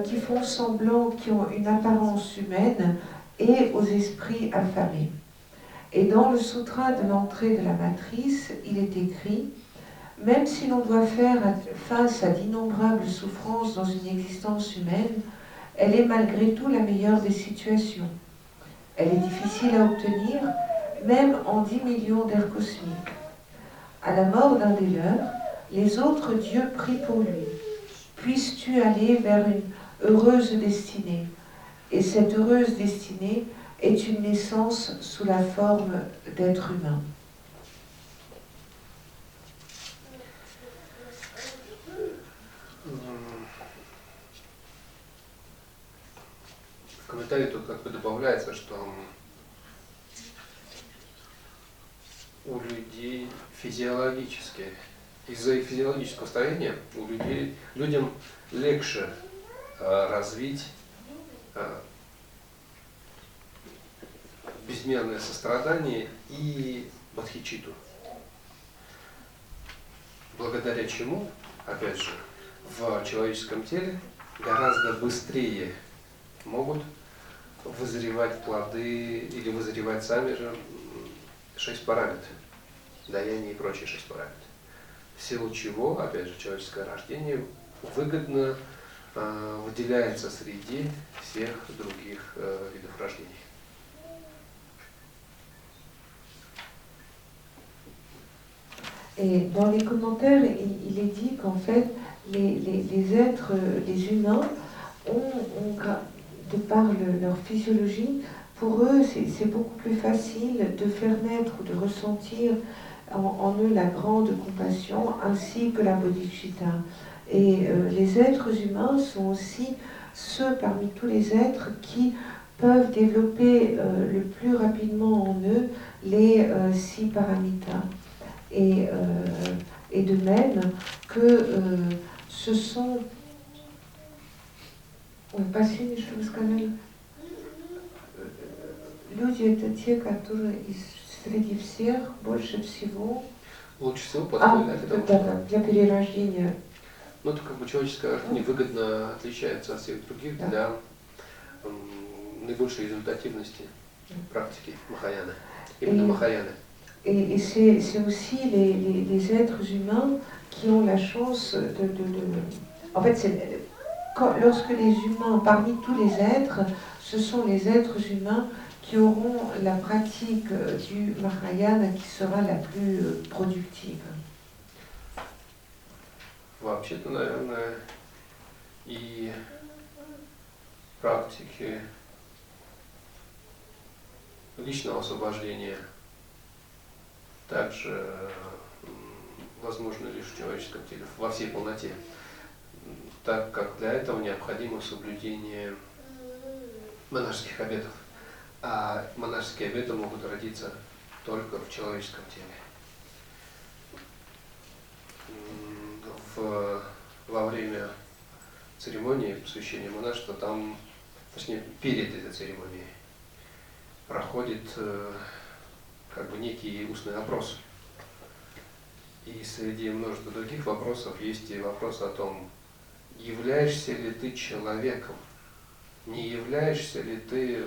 qui font semblant, qui ont une apparence humaine, et aux esprits affamés. Et dans le sutra de l'entrée de la matrice, il est écrit « Même si l'on doit faire face à d'innombrables souffrances dans une existence humaine, elle est malgré tout la meilleure des situations. Elle est difficile à obtenir, même en 10 millions d'ères cosmiques. À la mort d'un des leurs, les autres dieux prient pour lui. Puisses-tu aller vers une heureuse destinée? Et cette heureuse destinée est une naissance sous la forme d'être humain. » В комментарии тут как бы добавляется, что у людей физиологически, из-за их физиологического строения людям легче развить безмерное сострадание и бодхичитту. Благодаря чему, опять же, в человеческом теле гораздо быстрее могут вызревать плоды или вызревать сами же 6 параметров, даяние и прочие 6 параметров. В силу чего, опять же, человеческое рождение выгодно выделяется среди всех других видов рождений. Et dans les commentaires, il est dit qu'en fait, les êtres, les humains, de par leur physiologie, pour eux, c'est beaucoup plus facile de faire naître ou de ressentir en eux la grande compassion ainsi que la bodhicitta. Et les êtres humains sont aussi ceux parmi tous les êtres qui peuvent développer le plus rapidement en eux les 6 paramitas. Et de même que ce sont... Последний, что вы сказали? Люди это те, которые среди всех больше всего... Лучше всего подходят для перерождения. Ну, это как бы человеческое рождение выгодно отличается от всех других для наибольшей результативности практики Махаяны. Именно Махаяны. Et c'est aussi les êtres humains qui ont la chance En fait, lorsque les humains, parmi tous les êtres, ce sont les êtres humains qui auront la pratique du Mahayana qui sera la plus productive. Вообще-то, наверное, и практики личного освобождения также возможно лишь в человеческом теле, во всей полноте, так как для этого необходимо соблюдение монашеских обетов. А монашеские обеты могут родиться только в человеческом теле. Во время церемонии посвящения монашества, там, точнее, перед этой церемонией проходит как бы некий устный опрос. И среди множества других вопросов есть и вопрос о том, являешься ли ты человеком, не являешься ли ты,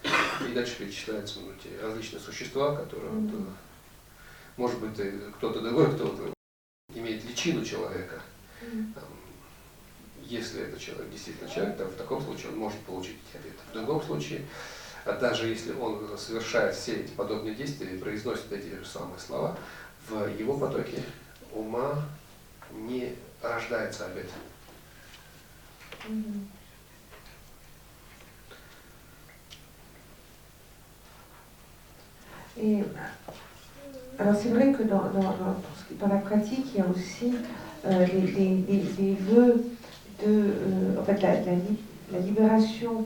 и дальше перечисляются те различные существа, которые, может быть, кто-то другой, кто-то имеет личину человека. Если это человек действительно человек, то в таком случае он может получить эти обеты. В другом случае, даже если он совершает все эти подобные действия и произносит эти же самые слова, в его потоке ума не рождается обет. Et alors c'est vrai que dans la pratique, il y a aussi les vœux de en fait, la libération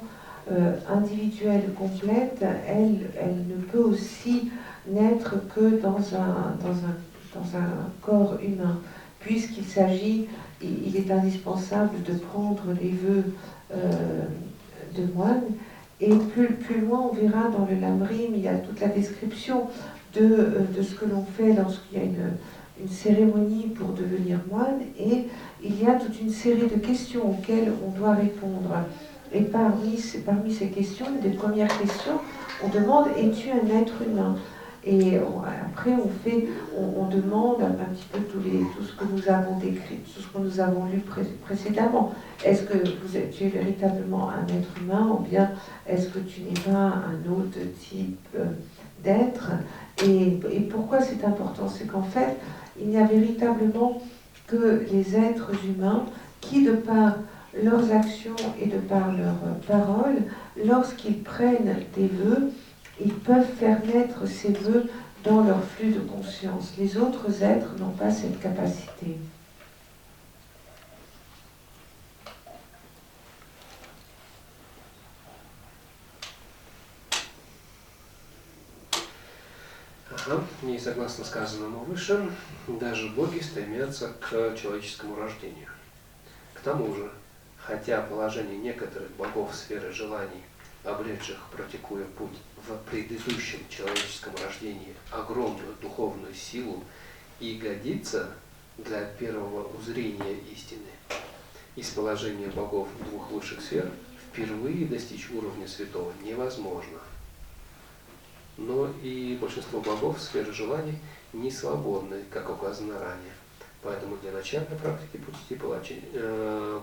individuelle complète, elle ne peut aussi n'être que dans un corps humain, puisqu'il s'agit, il est indispensable de prendre les vœux de moine. Et plus loin, on verra dans le Lamrim, il y a toute la description de ce que l'on fait lorsqu'il y a une cérémonie pour devenir moine, et il y a toute une série de questions auxquelles on doit répondre. Et parmi ces questions, une des premières questions, on demande « Es-tu un être humain ?» Et après, on demande un petit peu tout ce que nous avons décrit, tout ce que nous avons lu précédemment. Est-ce que tu es véritablement un être humain, ou bien est-ce que tu n'es pas un autre type d'être? Et pourquoi c'est important? C'est qu'en fait, il n'y a véritablement que les êtres humains qui, de par leurs actions et de par leurs paroles, lorsqu'ils prennent des vœux, ils peuvent faire naître ces vœux dans leur flux de conscience. Les autres êtres n'ont pas cette capacité. И согласно сказанному выше, даже боги стремятся к человеческому рождению. К тому же, хотя положение некоторых богов сферы желаний, обретших, практикуя путь в предыдущем человеческом рождении, огромную духовную силу и годится для первого узрения истины, из положения богов двух высших сфер впервые достичь уровня святого невозможно. Но и большинство богов сферы желаний не свободны, как указано ранее. Поэтому для начальной практики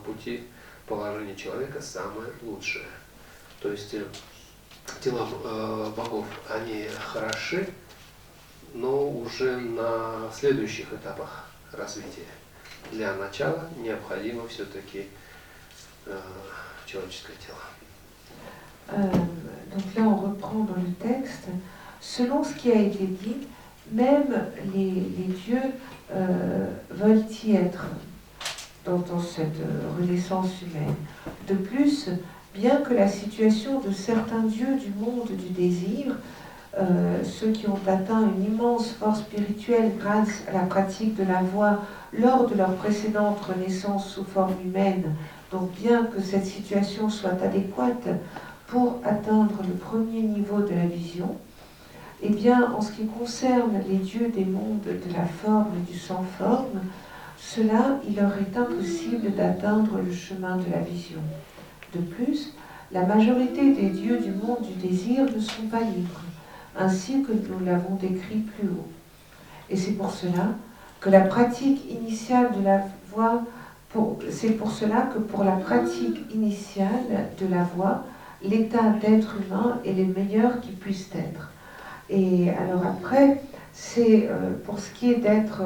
пути положения человека самое лучшее. То есть дела богов, они хороши, но уже на следующих этапах развития. Для начала необходимо все-таки человеческое тело. Donc là, on reprend dans le texte. Selon ce qui a été dit, même les dieux veulent y être dans cette renaissance humaine. De plus, bien que la situation de certains dieux du monde du désir, ceux qui ont atteint une immense force spirituelle grâce à la pratique de la voie lors de leur précédente renaissance sous forme humaine, donc bien que cette situation soit adéquate pour atteindre le premier niveau de la vision, eh bien, en ce qui concerne les dieux des mondes de la forme et du sans forme, cela, il leur est impossible d'atteindre le chemin de la vision. De plus, la majorité des dieux du monde du désir ne sont pas libres, ainsi que nous l'avons décrit plus haut. Et c'est pour cela que la pratique initiale de la voie, c'est pour cela que pour la pratique initiale de la voie, l'état d'être humain est le meilleur qui puisse être. Et alors après, c'est pour ce qui est d'être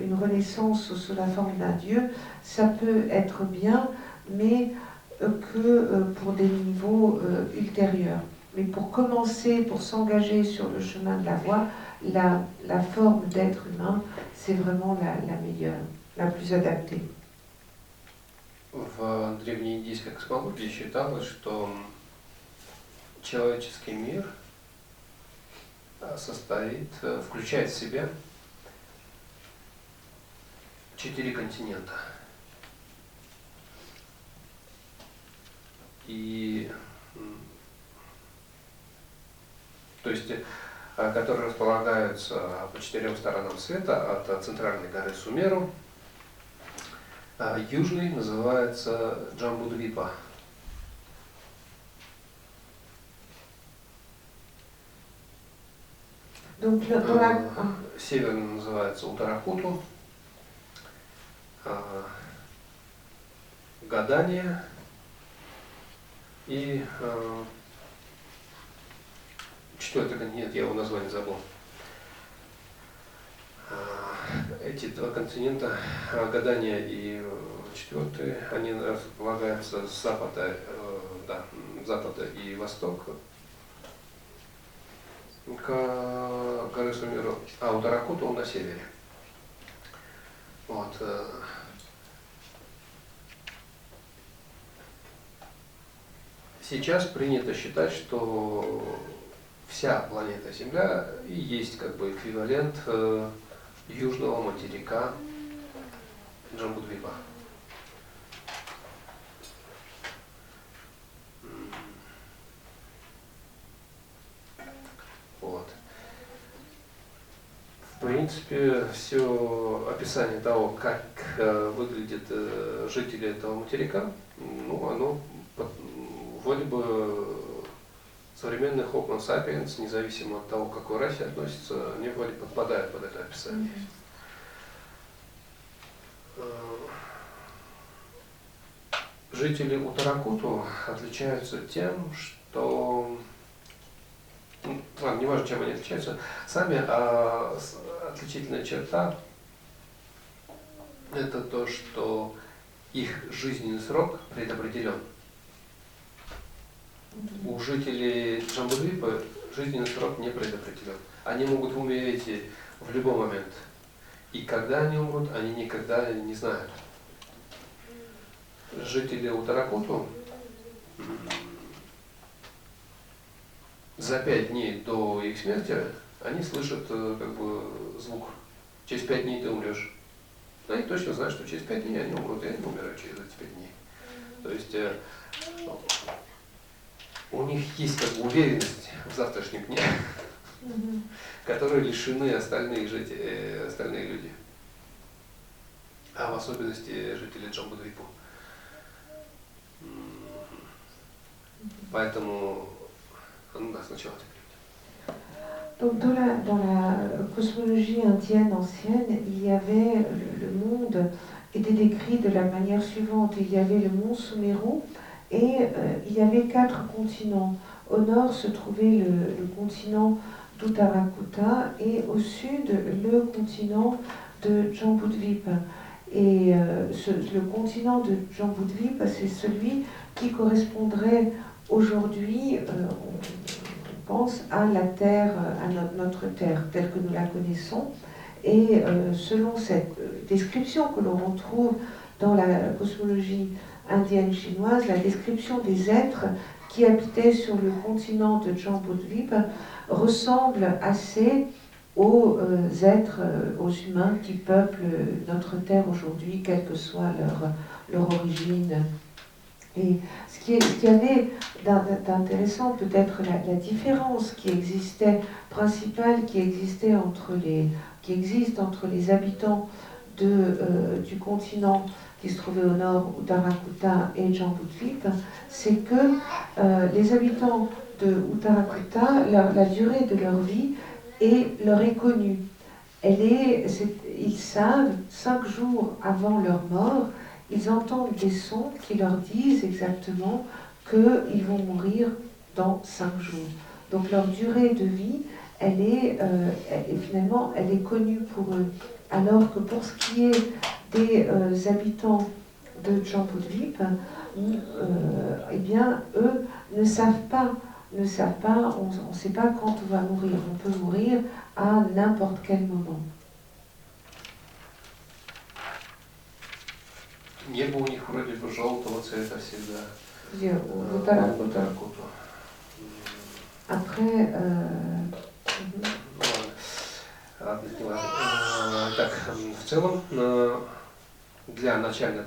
une renaissance sous la forme d'un dieu, ça peut être bien, mais que pour des niveaux ultérieurs. Mais pour commencer, pour s'engager sur le chemin de la voie, la forme d'être humain, c'est vraiment la meilleure, la plus adaptée. В древнеиндийской космологии считалось, что человеческий мир включает в себя 4 континента. То есть, которые располагаются по 4 сторонам света, от центральной горы Сумеру. Южный называется Джамбудвипа. Северный называется Утаракуту, Гадания и четвертый континент, я его название забыл. Эти 2 континента, Гадания и четвертый, они располагаются с запада и востока к горы Сумеру, а Утаракуту он на севере. Вот. Сейчас принято считать, что вся планета Земля и есть как бы эквивалент южного материка Джамбудвипа. Вот. В принципе, все описание того, как выглядят жители этого материка, оно вроде бы современный Homo sapiens, независимо от того, к какой расе относится, они вроде подпадают под это описание. Жители Утаракуту отличаются тем, что... не важно, чем они отличаются. Сами отличительная черта – это то, что их жизненный срок предопределен. У жителей Джамбудвипы жизненный срок не предопределен. Они могут умереть в любой момент. И когда они умрут, они никогда не знают. Жители Утаракуту за 5 дней до их смерти они слышат как бы звук. Через 5 дней ты умрешь. Они точно знают, что через 5 дней они умрут, и они умирают через эти 5 дней. То есть у них есть как бы уверенность в завтрашнем дне, которые лишены остальные люди, а в особенности жители Джамбудвипу. Поэтому сначала Donc dans la cosmologie indienne ancienne, il y avait le monde était décrit de la manière suivante. Il y avait le mont Sumeru et il y avait 4 continents. Au nord se trouvait le continent d'Uttarakuta et au sud le continent de Jambudvipa. Et le continent de Jambudvipa, c'est celui qui correspondrait aujourd'hui, on pense, à la Terre, à notre Terre telle que nous la connaissons. Et selon cette description que l'on retrouve dans la cosmologie indienne chinoise, la description des êtres qui habitaient sur le continent de Jambudvipa ressemble assez aux êtres, aux humains qui peuplent notre Terre aujourd'hui, quelle que soit leur origine. Et ce qu'il y avait d'intéressant, peut-être la différence qui existait, principale qui existe entre les habitants du continent qui se trouvait au nord, Uttarakuta et Jambudvipa, c'est que les habitants de Uttarakuta, la durée de leur vie leur est connue. Ils savent, 5 jours avant leur mort, ils entendent des sons qui leur disent exactement qu'ils vont mourir dans 5 jours. Donc leur durée de vie, finalement, elle est connue pour eux. Alors que pour ce qui est des habitants de Jambudvipa, eh bien, eux ne savent pas ne savent pas, on ne sait pas quand on va mourir. On peut mourir à n'importe quel moment. Небо у них вроде бы желтого цвета всегда. Таракуту. Après, Ладно, не важно. Так, в целом, для начальной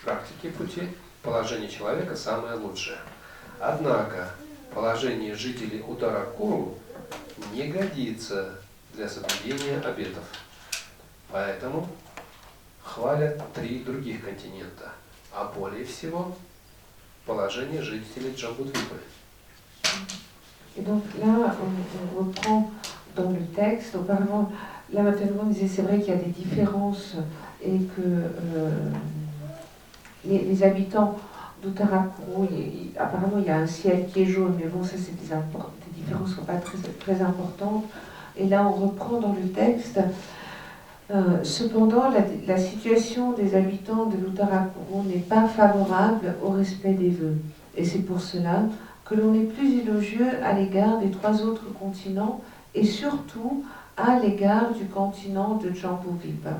практики пути положение человека самое лучшее. Однако, положение жителей Уттаракуру не годится для соблюдения обетов. Поэтому хвалят 3 других континента, а более всего положение жителей Джамбудвипы. Et donc là, on reprend dans le texte. Auparavant, là maintenant, on disait c'est vrai qu'il y a des différences et que les habitants d'Uttarakuru, apparemment il y a un ciel qui est jaune, mais bon, ça c'est des différences qui ne sont pas très importantes. Et là, on reprend dans le texte. Cependant, la situation des habitants de l'Uttarakuru n'est pas favorable au respect des vœux. Et c'est pour cela que l'on est plus élogieux à l'égard des 3 autres continents et surtout à l'égard du continent de Jambudvipa.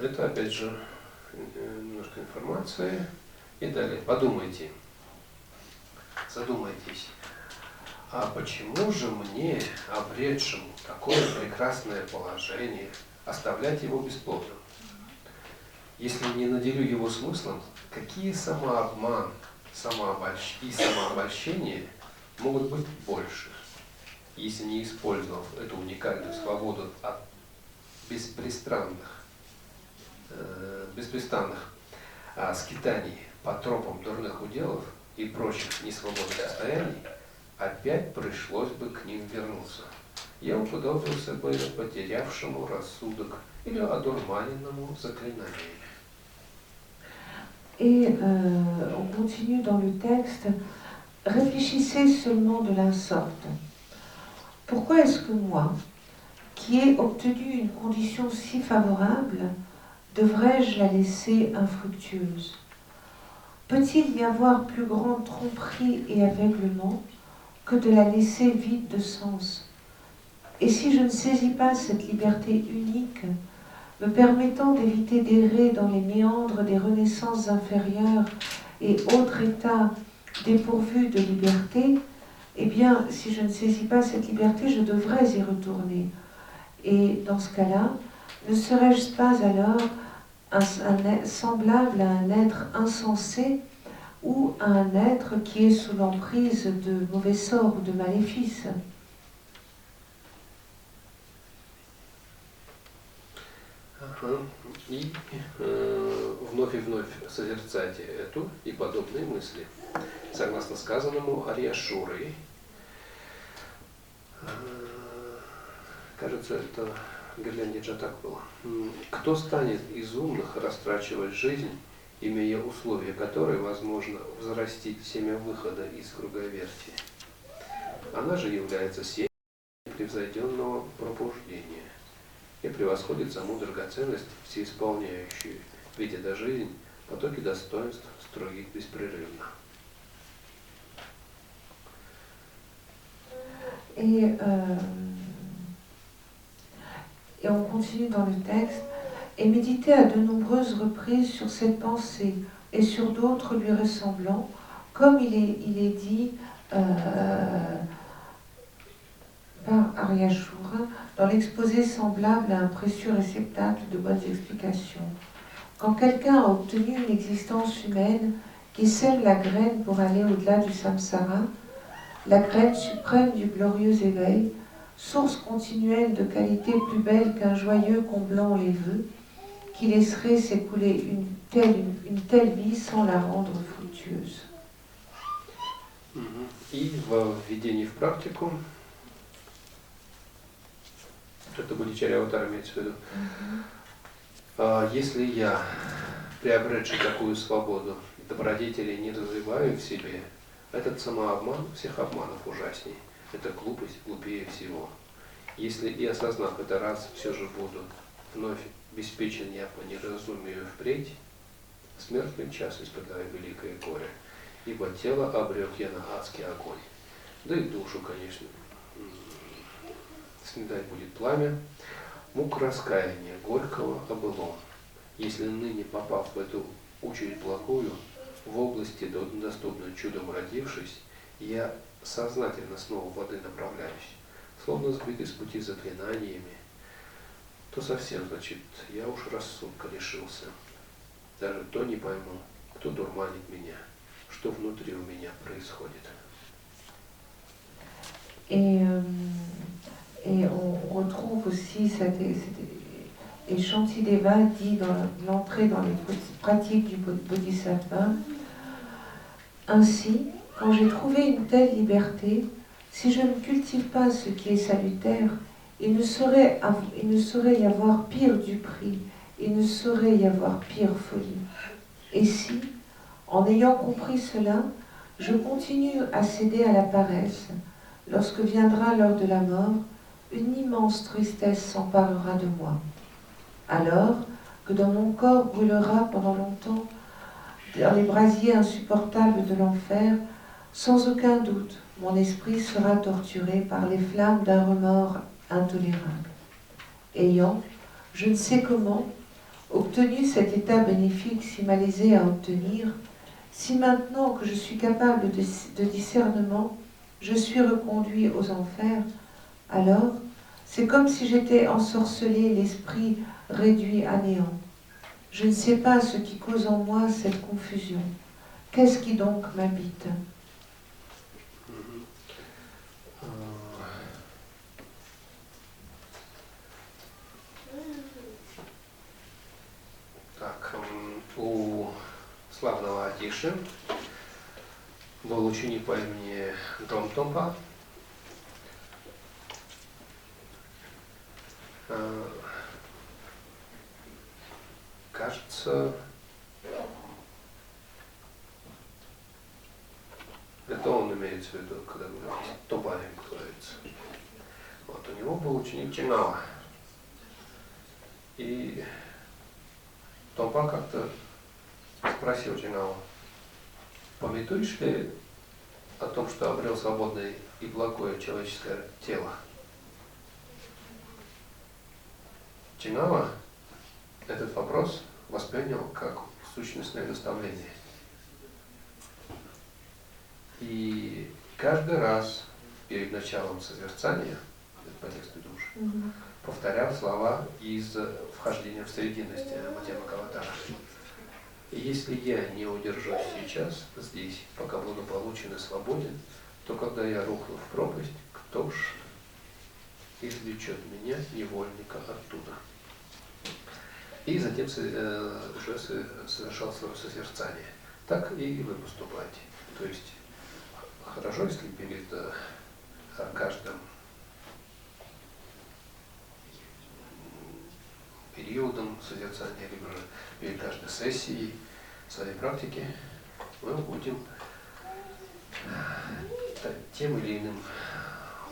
Это опять же немножко информации. И далее подумайте, задумайтесь, а почему же мне, обретшему такое прекрасное положение, оставлять его бесплодным? Если не наделю его смыслом, какие самообман и самообольщение могут быть больше, если не использовав эту уникальную свободу от беспрестанных скитаний по тропам дурных уделов и прочих несвободных состояний, опять пришлось бы к ним вернуться. Я уподобился бы потерявшему рассудок или одурманенному заклинаниями. Et on continue dans le texte. Réfléchissez seulement de la sorte. Pourquoi est-ce que moi, qui ai obtenu une condition si favorable, devrais-je la laisser infructueuse? Peut-il y avoir plus grande tromperie et aveuglement que de la laisser vide de sens? Et si je ne saisis pas cette liberté unique, me permettant d'éviter d'errer dans les méandres des renaissances inférieures et autres états dépourvus de liberté, eh bien, si je ne saisis pas cette liberté, je devrais y retourner. Et dans ce cas-là, ne serais-je pas alors semblable à un être insensé ou à un être qui est sous l'emprise de mauvais sorts ou de maléfices? И вновь созерцайте эту и подобные мысли. Согласно сказанному Арьяшурой, кажется, это Гирляндиджа так было. Кто станет из умных растрачивать жизнь, имея условия которой возможно взрастить семя выхода из круговерти? Она же является семенем превзойденного пробуждения и превосходит саму драгоценность всеисполняющую, видя до жизнь потоки достоинств строит беспрерывно. Et on continue dans le texte. Et méditer à de nombreuses reprises sur cette pensée et sur d'autres lui ressemblant, comme il est dit par Aryashura dans l'exposé semblable à un précieux réceptacle de bonnes explications. Quand quelqu'un a obtenu une existence humaine qui sème la graine pour aller au-delà du samsara, la graine suprême du glorieux éveil, source continuelle de qualité plus belle qu'un joyeux comblant les vœux, qui laisserait s'écouler une telle vie sans la rendre fructueuse. И в введении в практику, это Бодхичарья Аватара имеется в виду, если я, приобретший такую свободу, добродетелей не развиваю в себе, этот самообман всех обманов ужасней. Это глупость глупее всего. Если и осознав это раз, все же буду вновь обеспечен я по неразумию впредь, в смертный час испытаю великое горе. ибо тело обрек я на адский огонь. Да и душу, конечно, снедать будет пламя, мук раскаяния, горького о былом. Если ныне, попав в эту участь благую, в области, доступной чудом родившись, я сознательно снова в воды направляюсь, словно сбитый с пути заклинаниями, то совсем, значит, я уж рассудка лишился. Даже то не пойму, кто дурманит меня, что внутри у меня происходит. Et on retrouve aussi et Shantideva dit dans l'entrée dans les pratiques du Bodhisattva, ainsi, quand j'ai trouvé une telle liberté, si je ne cultive pas ce qui est salutaire, il ne saurait y avoir pire du prix, il ne saurait y avoir pire folie. Et si, en ayant compris cela, je continue à céder à la paresse, lorsque viendra l'heure de la mort, une immense tristesse s'emparera de moi. Alors que dans mon corps brûlera pendant longtemps, dans les brasiers insupportables de l'enfer, sans aucun doute, mon esprit sera torturé par les flammes d'un remords intolérable. Ayant, je ne sais comment, obtenu cet état bénéfique si malaisé à obtenir, si maintenant que je suis capable de discernement, je suis reconduit aux enfers, alors c'est comme si j'étais ensorcelé, l'esprit réduit à néant. Je ne sais pas ce qui cause en moi cette confusion. Qu'est-ce qui donc m'habite? Так, у славного Атиши был ученик по имени Дромтомпа. Кажется, это он имеется в виду, когда говорит Тобаем, говорится. Вот, у него был ученик Чинава. И Томпа как-то спросил Чинава: памятуешь ли о том, что обрел свободное и благое человеческое тело? Чинава этот вопрос воспринял как сущностное наставление. И каждый раз перед началом созерцания, по тексту душ, повторял слова из вхождения в срединность Мадьямакаватара. И если я не удержусь сейчас, здесь, пока буду получен и свободен, то когда я рухну в пропасть, кто ж извлечет меня, невольника, оттуда? И затем уже совершал свое созерцание. Так и вы поступаете. То есть хорошо, если перед каждым периодом созерцания, либо же перед каждой сессией своей практики мы будем тем или иным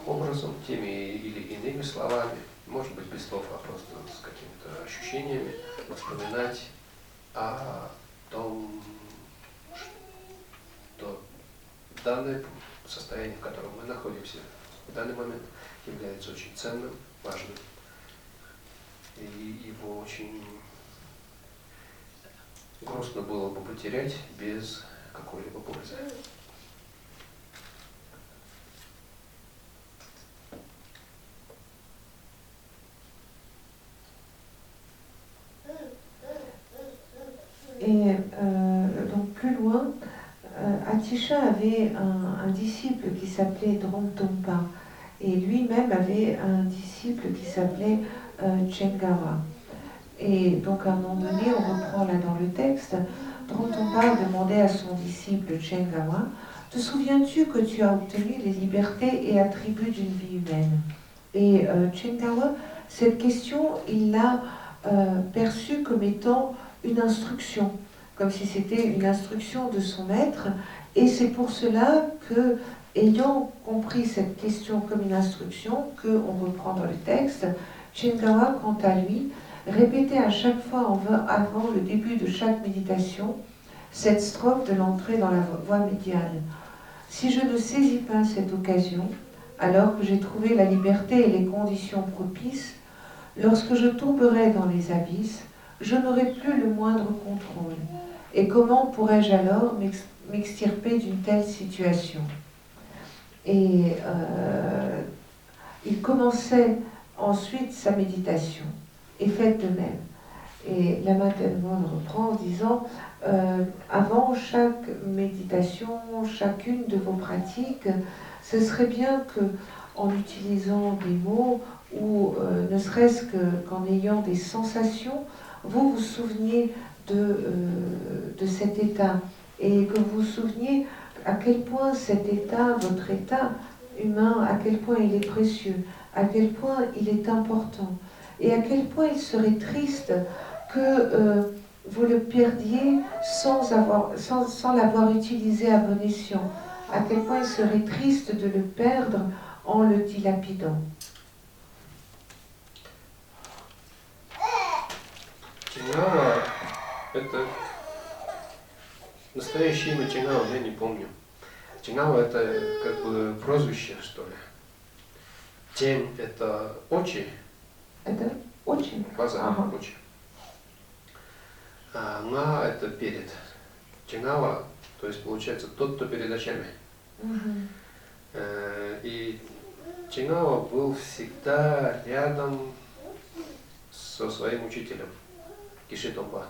образом, теми или иными словами, может быть без слов, а просто с какими-то ощущениями, вспоминать о том, что данное состояние, в котором мы находимся в данный момент, является очень ценным, важным. И его очень грустно было бы потерять без какой-либо пользы. Et donc plus loin, Atisha avait un disciple qui s'appelait Dromtompa, et lui-même avait un disciple qui s'appelait Chengawa. Et donc à un moment donné, on reprend là dans le texte, Dromtompa demandait à son disciple Chengawa: te souviens-tu que tu as obtenu les libertés et attributs d'une vie humaine? Et Chengawa, cette question, il l'a perçue comme étant une instruction, comme si c'était une instruction de son maître, et c'est pour cela que, ayant compris cette question comme une instruction, qu'on reprend dans le texte, Chengawa, quant à lui, répétait à chaque fois avant le début de chaque méditation cette strophe de l'entrée dans la voie médiane. Si je ne saisis pas cette occasion, alors que j'ai trouvé la liberté et les conditions propices, lorsque je tomberai dans les abysses, je n'aurai plus le moindre contrôle. Et comment pourrais-je alors m'extirper d'une telle situation? Et il commençait ensuite sa méditation. Et faites de même. Et Lama Tengnon reprend en disant avant chaque méditation, chacune de vos pratiques, ce serait bien que, en utilisant des mots ou ne serait-ce qu'en ayant des sensations, vous vous souveniez de cet état et que vous vous souveniez à quel point cet état, votre état humain, à quel point il est précieux, à quel point il est important et à quel point il serait triste que vous le perdiez sans l'avoir utilisé à bon escient, à quel point il serait triste de le perdre en le dilapidant. Чингава – это настоящее имя Чингава, я не помню. Чингава – это как бы прозвище, что ли. Тень – это очи. Это очень. Глаза, Ага. очи. А на – это перед. Чингава, то есть получается тот, кто перед очами. Мгм. И Чингава был всегда рядом со своим учителем, Киши Томпа.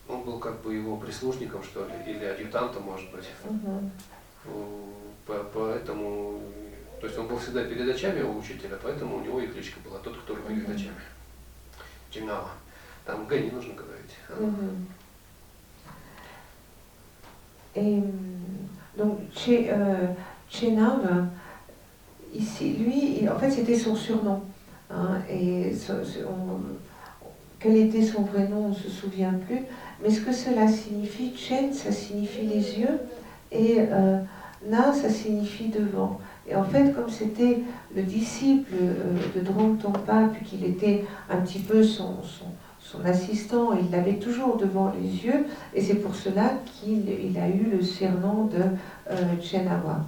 Он был как бы его прислужником, что ли, или адъютантом, может быть. Мгм. Поэтому, то есть он был всегда перед очами у учителя, поэтому у него и кличка была тот, который перед очами. Чингава. Там Г не нужно говорить. Mhm. Et donc, Chenave, ici, lui, en fait, c'était son surnom. Hein, et quel était son vrai nom, on ne se souvient plus. Mais ce que cela signifie, Chen, ça signifie les yeux, et Na, ça signifie devant. Et en fait, comme c'était le disciple de Drang Tongpa, puis qu'il était un petit peu son assistant, il l'avait toujours devant les yeux, et c'est pour cela qu'il a eu le surnom de Chenawa.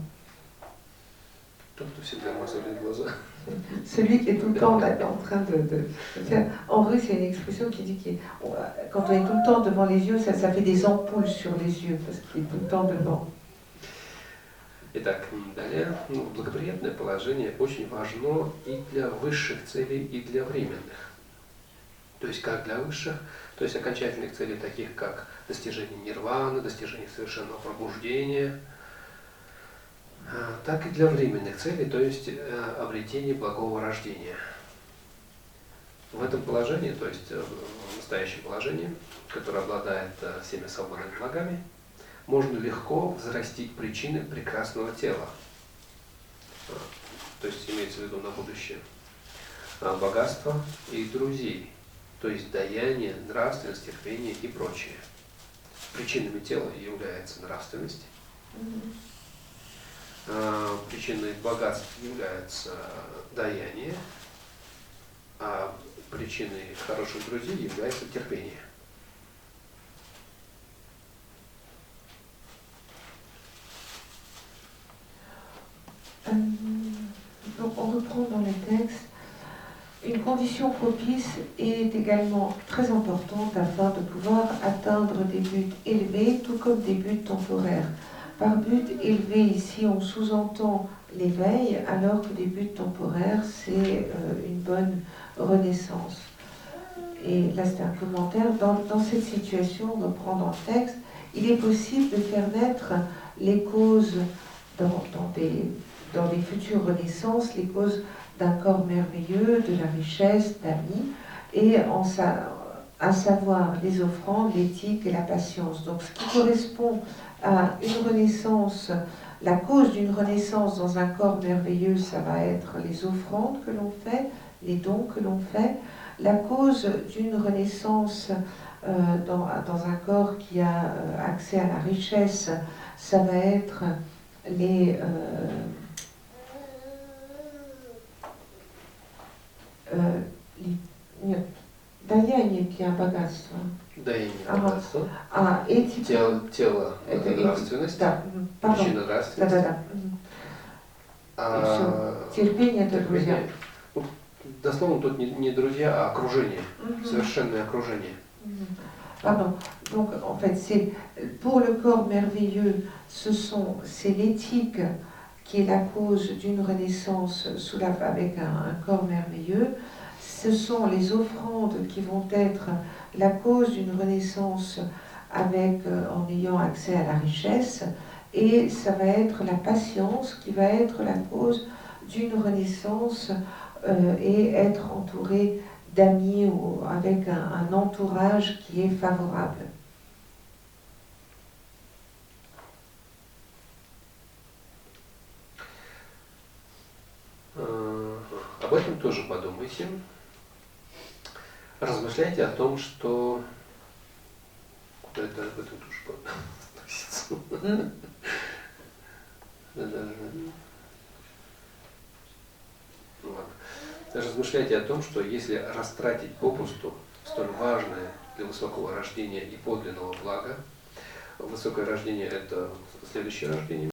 Celui qui est tout le temps là, en train de faire. En russe, il y a une expression qui dit que quand on est tout le temps devant les yeux, ça fait des ampoules sur les yeux, parce qu'il est tout le temps devant. Итак, далее, благоприятное положение очень важно и для высших целей, и для временных. То есть как для высших, то есть окончательных целей, таких как достижение нирваны, достижение совершенного пробуждения, так и для временных целей, то есть обретение благого рождения. В этом положении, то есть в настоящем положении, которое обладает всеми свободными благами, можно легко взрастить причины прекрасного тела. То есть имеется в виду на будущее. Богатство и друзей. То есть даяние, нравственность, терпение и прочее. Причинами тела является нравственность. Причиной богатства является даяние, а причиной хороших друзей является терпение. Donc on reprend dans le texte. Une condition propice est également très importante afin de pouvoir atteindre des buts élevés, tout comme des buts temporaires. Par but élevé, ici, on sous-entend l'éveil, alors que des buts temporaires, c'est une bonne renaissance. Et là, c'est un commentaire. Dans cette situation, on reprend dans le texte, il est possible de faire naître les causes dans des futures renaissances, les causes d'un corps merveilleux, de la richesse, d'amis, et à savoir les offrandes, l'éthique et la patience. Donc ce qui correspond à une renaissance, la cause d'une renaissance dans un corps merveilleux, ça va être les offrandes que l'on fait, les dons que l'on fait. La cause d'une renaissance dans un corps qui a accès à la richesse, ça va être les даяние, qui est un богатство. Даяние, Ага. богатство. А этика... Тело Это нравственность. Да, пардон. Причина нравственности. Да-да-да. И все. Терпение это друзья. Терпение. Ну, дословно тут не друзья, а окружение. Мгм. Совершенное окружение. Pardon. Donc en fait, c'est pour le corps merveilleux, c'est l'éthique qui est la cause d'une renaissance avec un corps merveilleux. Ce sont les offrandes qui vont être la cause d'une renaissance en ayant accès à la richesse. Et ça va être la patience qui va être la cause d'une renaissance et être entouré d'amis ou avec un entourage qui est favorable. Об этом тоже подумайте. Размышляйте о том, что... Куда это об этом тоже относится? Размышляйте о том, что если растратить попусту столь важное для высокого рождения и подлинного блага, высокое рождение – это следующее рождение,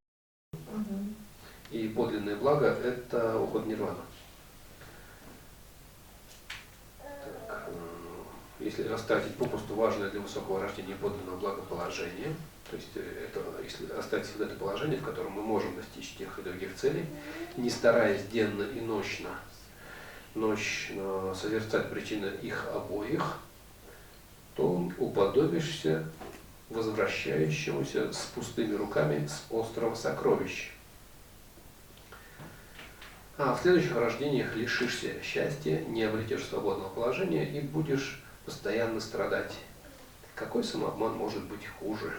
и подлинное благо – это уход в нирвану. Если растратить попусту важное для высокого рождения и подлинного благоположения, то есть если оставить вот это положение, в котором мы можем достичь тех и других целей, не стараясь денно и ночно созерцать причины их обоих, то уподобишься возвращающемуся с пустыми руками с острова сокровищ. А в следующих рождениях лишишься счастья, не обретешь свободного положения и будешь постоянно страдать. Какой самообман может быть хуже?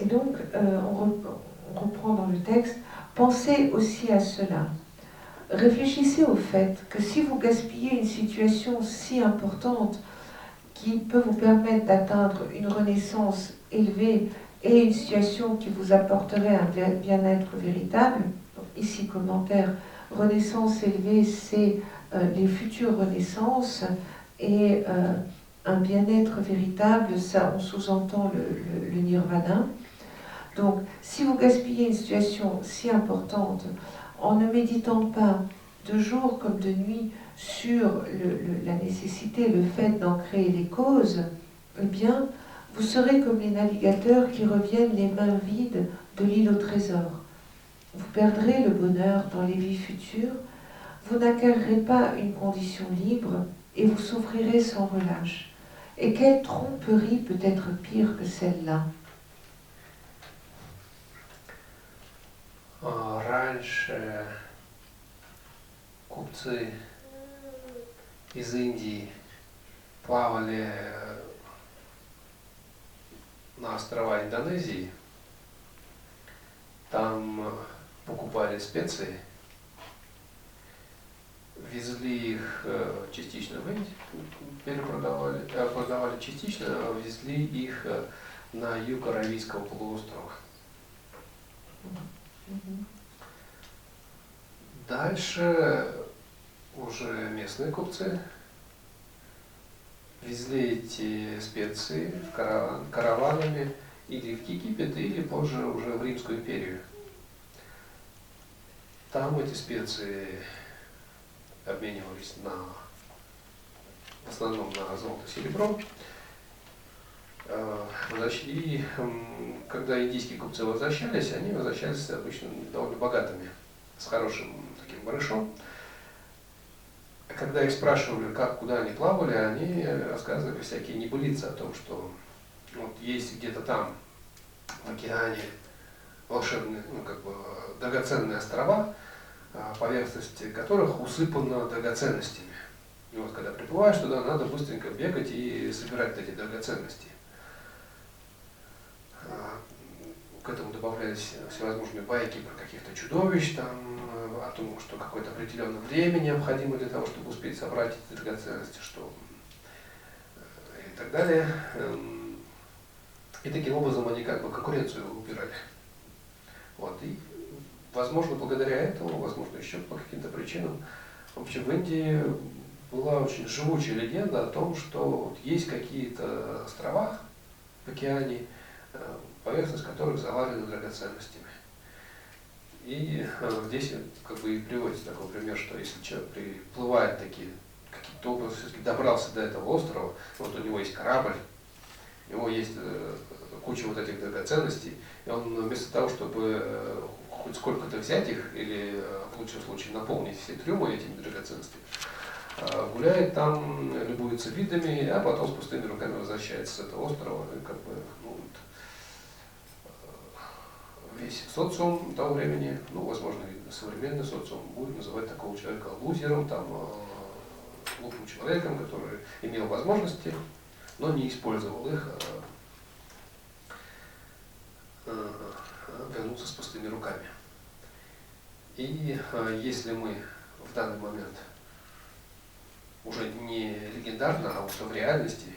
Et donc, on reprend dans le texte, pensez aussi à cela. Réfléchissez au fait que si vous gaspillez une situation si importante qui peut vous permettre d'atteindre une renaissance élevée et une situation qui vous apporterait un bien-être véritable, donc ici commentaire, renaissance élevée, c'est les futures renaissances et un bien-être véritable, ça on sous-entend le nirvana. Donc, si vous gaspillez une situation si importante en ne méditant pas de jour comme de nuit sur la nécessité, le fait d'en créer les causes, eh bien, vous serez comme les navigateurs qui reviennent les mains vides de l'île au trésor. Vous perdrez le bonheur dans les vies futures, vous n'acquerrez pas une condition libre et vous souffrirez sans relâche. Et quelle tromperie peut être pire que celle-là? Раньше купцы из Индии плавали на острова Индонезии, там покупали специи, везли их частично в Индию, продавали частично, везли их на юг Аравийского полуострова. Дальше уже местные купцы везли эти специи караванами или в Египет, или позже уже в Римскую империю. Там эти специи обменивались в основном на золото и серебро. И когда индийские купцы возвращались, они возвращались обычно довольно богатыми, с хорошим таким барышом. Когда их спрашивали, куда они плавали, они рассказывали всякие небылицы о том, что вот есть где-то там, в океане, волшебные, драгоценные острова, поверхность которых усыпана драгоценностями. И вот когда приплываешь туда, надо быстренько бегать и собирать эти драгоценности. К этому добавлялись всевозможные байки про каких-то чудовищ, там, о том, что какое-то определенное время необходимо для того, чтобы успеть собрать эти драгоценности, и так далее. И таким образом они конкуренцию убирали. Вот. И, возможно, благодаря этому, возможно, еще по каким-то причинам, В общем, в Индии была очень живучая легенда о том, что вот есть какие-то острова в океане, поверхность которых завалена драгоценностями. И здесь как бы и приводится такой пример, что если человек приплывает такие, каким-то образом все-таки добрался до этого острова, вот у него есть корабль, у него есть куча вот этих драгоценностей, и он вместо того, чтобы хоть сколько-то взять их, или в лучшем случае наполнить все трюмы этими драгоценностями, гуляет там, любуется видами, а потом с пустыми руками возвращается с этого острова, и как бы, ну, вот, весь социум того времени, ну, возможно, и современный социум будет называть такого человека лузером, там, глупым человеком, который имел возможности, но не использовал их, вернулся с пустыми руками. И если мы в данный момент уже не легендарно, а уже в реальности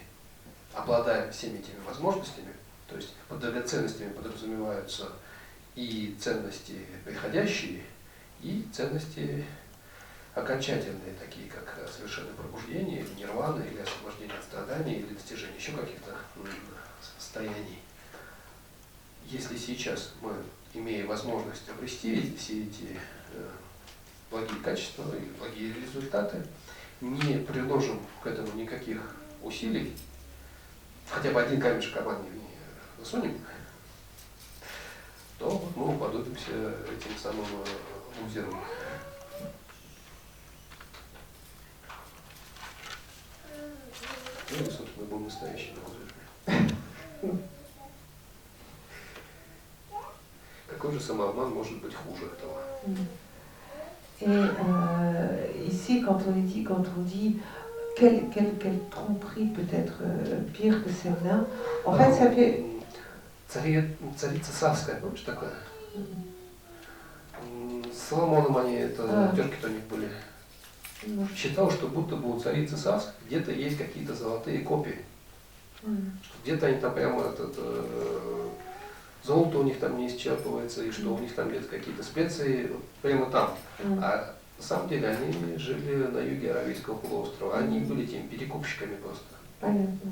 обладаем всеми этими возможностями, то есть под драгоценностями подразумеваются и ценности приходящие, и ценности окончательные, такие как совершенное пробуждение, или нирвана, или освобождение от страданий, или достижение еще каких-то состояний. Если сейчас мы, имея возможность обрести все эти благие качества и благие результаты, не приложим к этому никаких усилий, хотя бы один камешек в карман не засунем, то вот мы уподобимся этим самым лузерам. Ну и, собственно, был настоящий лузер. Какой же самообман может быть хуже этого? Et ici, quand on dit quelle tromperie peut être pire que celle-là, en fait, ça fait... Царица Савская, помнишь такое? С Соломоном они, это терки-то у них были. Считал, что будто бы у царицы Савской где-то есть какие-то золотые копии. Где-то они там прямо золото у них там не исчерпывается, и что у них там где-то какие-то специи прямо там. А на самом деле они жили на юге Аравийского полуострова, они были теми перекупщиками просто. Понятно.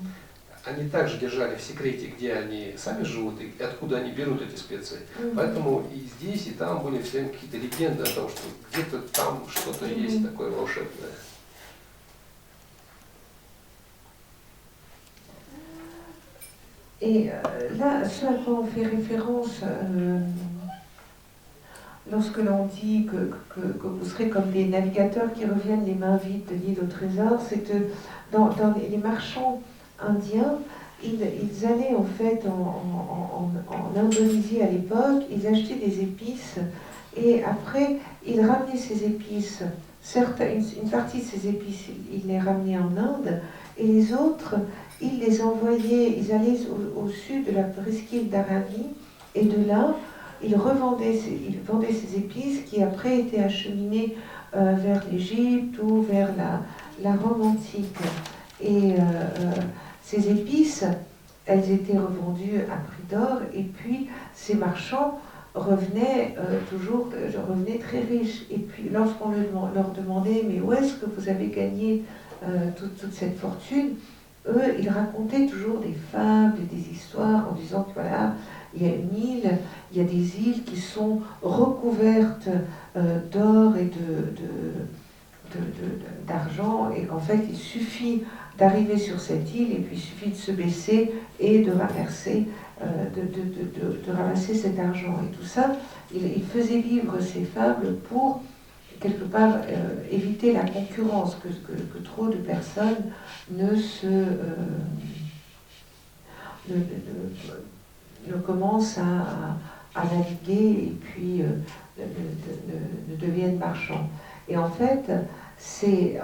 Они также держали в секрете, где они сами живут и откуда они берут эти специи. Поэтому и здесь, и там были все время какие-то легенды о том, что где-то там что-то есть такое волшебное. Et là, ce à quoi on fait référence lorsque l'on dit que vous serez comme des navigateurs qui reviennent les mains vides de l'île au trésor, c'est que dans les marchands indiens, ils allaient en fait en Indonésie à l'époque, ils achetaient des épices et après ils ramenaient ces épices. Certes, une partie de ces épices, ils les ramenaient en Inde et les autres, ils les envoyaient, ils allaient au sud de la presqu'île d'Arabie et de là, ils vendaient ces épices qui après étaient acheminées vers l'Égypte ou vers la Rome antique. Et ces épices, elles étaient revendues à prix d'or et puis ces marchands revenaient revenaient très riches. Et puis lorsqu'on leur demandait mais où est-ce que vous avez gagné toute cette fortune, eux, ils racontaient toujours des fables et des histoires en disant que voilà, il y a une île, il y a des îles qui sont recouvertes d'or et d'argent et qu'en fait il suffit d'arriver sur cette île et puis il suffit de se baisser et de ramasser, ramasser cet argent. Et tout ça, il faisait vivre ces fables pour quelque part éviter la concurrence, que trop de personnes ne commencent à naviguer et puis ne deviennent marchands. Et en fait,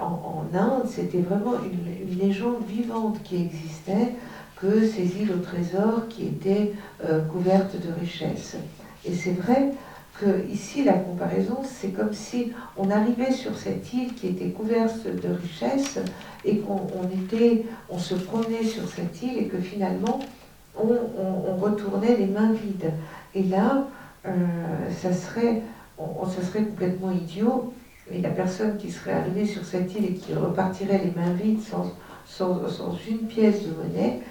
en Inde, c'était vraiment une légende vivante qui existait, que ces îles au trésor qui étaient couvertes de richesses. Et c'est vrai que ici, la comparaison, c'est comme si on arrivait sur cette île qui était couverte de richesses et on se promenait sur cette île et que finalement, on retournait les mains vides. Et là, ça serait complètement idiot Et la personne qui serait arrivée sur cette île et qui repartirait les mains vides sans une pièce de monnaie,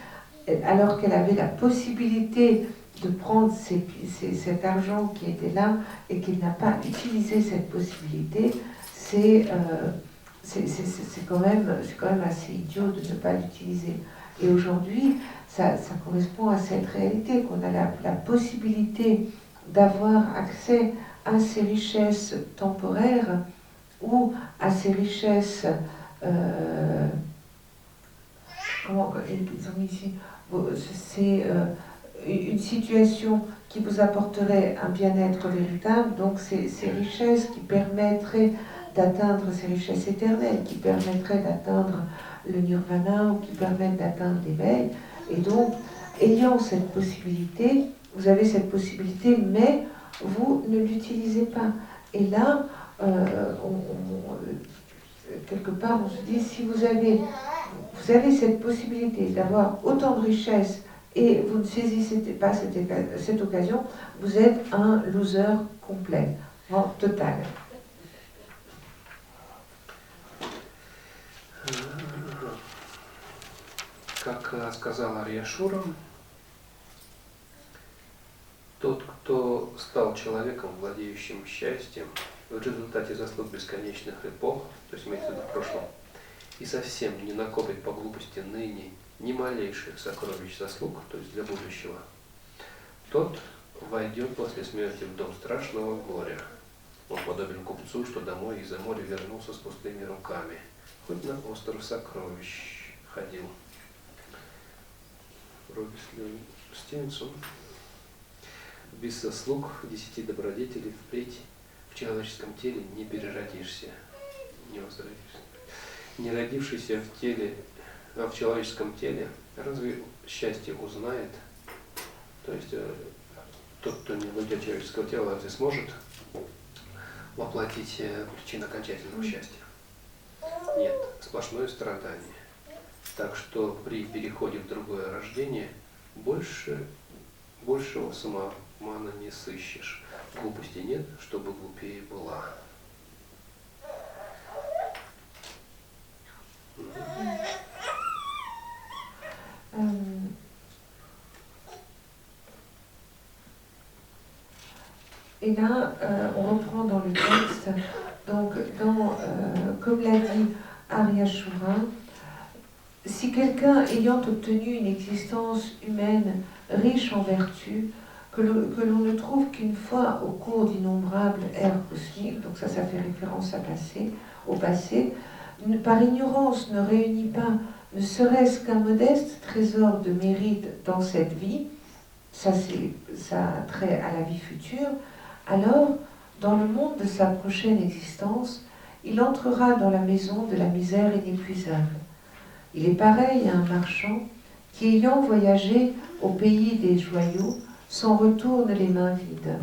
alors qu'elle avait la possibilité de prendre cet argent qui était là et qu'il n'a pas utilisé cette possibilité, c'est quand même assez idiot de ne pas l'utiliser. Et aujourd'hui, ça correspond à cette réalité, qu'on a la possibilité d'avoir accès à ces richesses temporaires ou à ces richesses, comment ils ont mis ici, c'est une situation qui vous apporterait un bien-être véritable, donc ces richesses qui permettraient d'atteindre ces richesses éternelles, qui permettraient d'atteindre le nirvana ou qui permettent d'atteindre l'éveil. Et donc, ayant cette possibilité, vous avez cette possibilité, mais vous ne l'utilisez pas. Et là, quelque part, on se dit, si vous avez cette possibilité d'avoir autant de richesses et vous ne saisissez pas cette occasion, vous êtes un loser complet, total. Как сказал Арья Шура, тот, кто стал человеком, владеющим счастьем, в результате заслуг бесконечных эпох, то есть имеется в виду в прошлом, и совсем не накопит по глупости ныне ни малейших сокровищ заслуг, то есть для будущего, тот войдет после смерти в дом страшного горя. Он подобен купцу, что домой из-за моря вернулся с пустыми руками, хоть на остров сокровищ ходил. Роберт Стивенсон. Без заслуг 10 добродетелей впредь в человеческом теле не переродишься, не возродишься. Не родившийся в человеческом теле, разве счастье узнает? То есть тот, кто не владеет человеческого тела, разве сможет воплотить причину окончательного счастья? Нет, сплошное страдание. Так что при переходе в другое рождение большего самообмана не сыщешь. Глупости нет, чтобы глупее была. Et là, on reprend dans le texte, donc comme l'a dit Arya Shura, si quelqu'un ayant obtenu une existence humaine riche en vertus, que l'on ne trouve qu'une fois au cours d'innombrables ères cosmiques, donc ça fait référence au passé, par ignorance ne réunit pas ne serait-ce qu'un modeste trésor de mérite dans cette vie, ça a trait à la vie future, alors, dans le monde de sa prochaine existence, il entrera dans la maison de la misère inépuisable. Il est pareil à un marchand qui, ayant voyagé au pays des joyaux, s'en retourne les mains vides.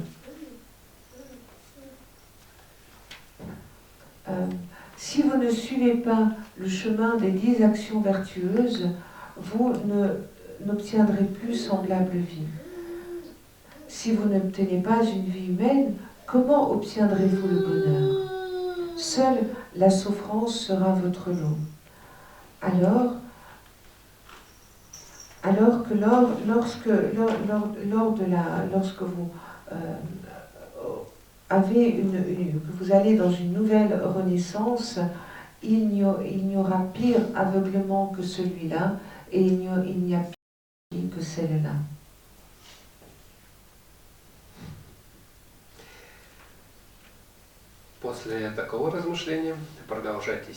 Si vous ne suivez pas le chemin des 10 actions vertueuses, vous n'obtiendrez plus semblable vie. Si vous n'obtenez pas une vie humaine, comment obtiendrez-vous le bonheur? Seule la souffrance sera votre lot. Alors que lorsque vous que vous allez dans une nouvelle renaissance, il n'y aura pire aveuglement que celui-là, et il n'y a pire que celle-là. После такого размышления порождайте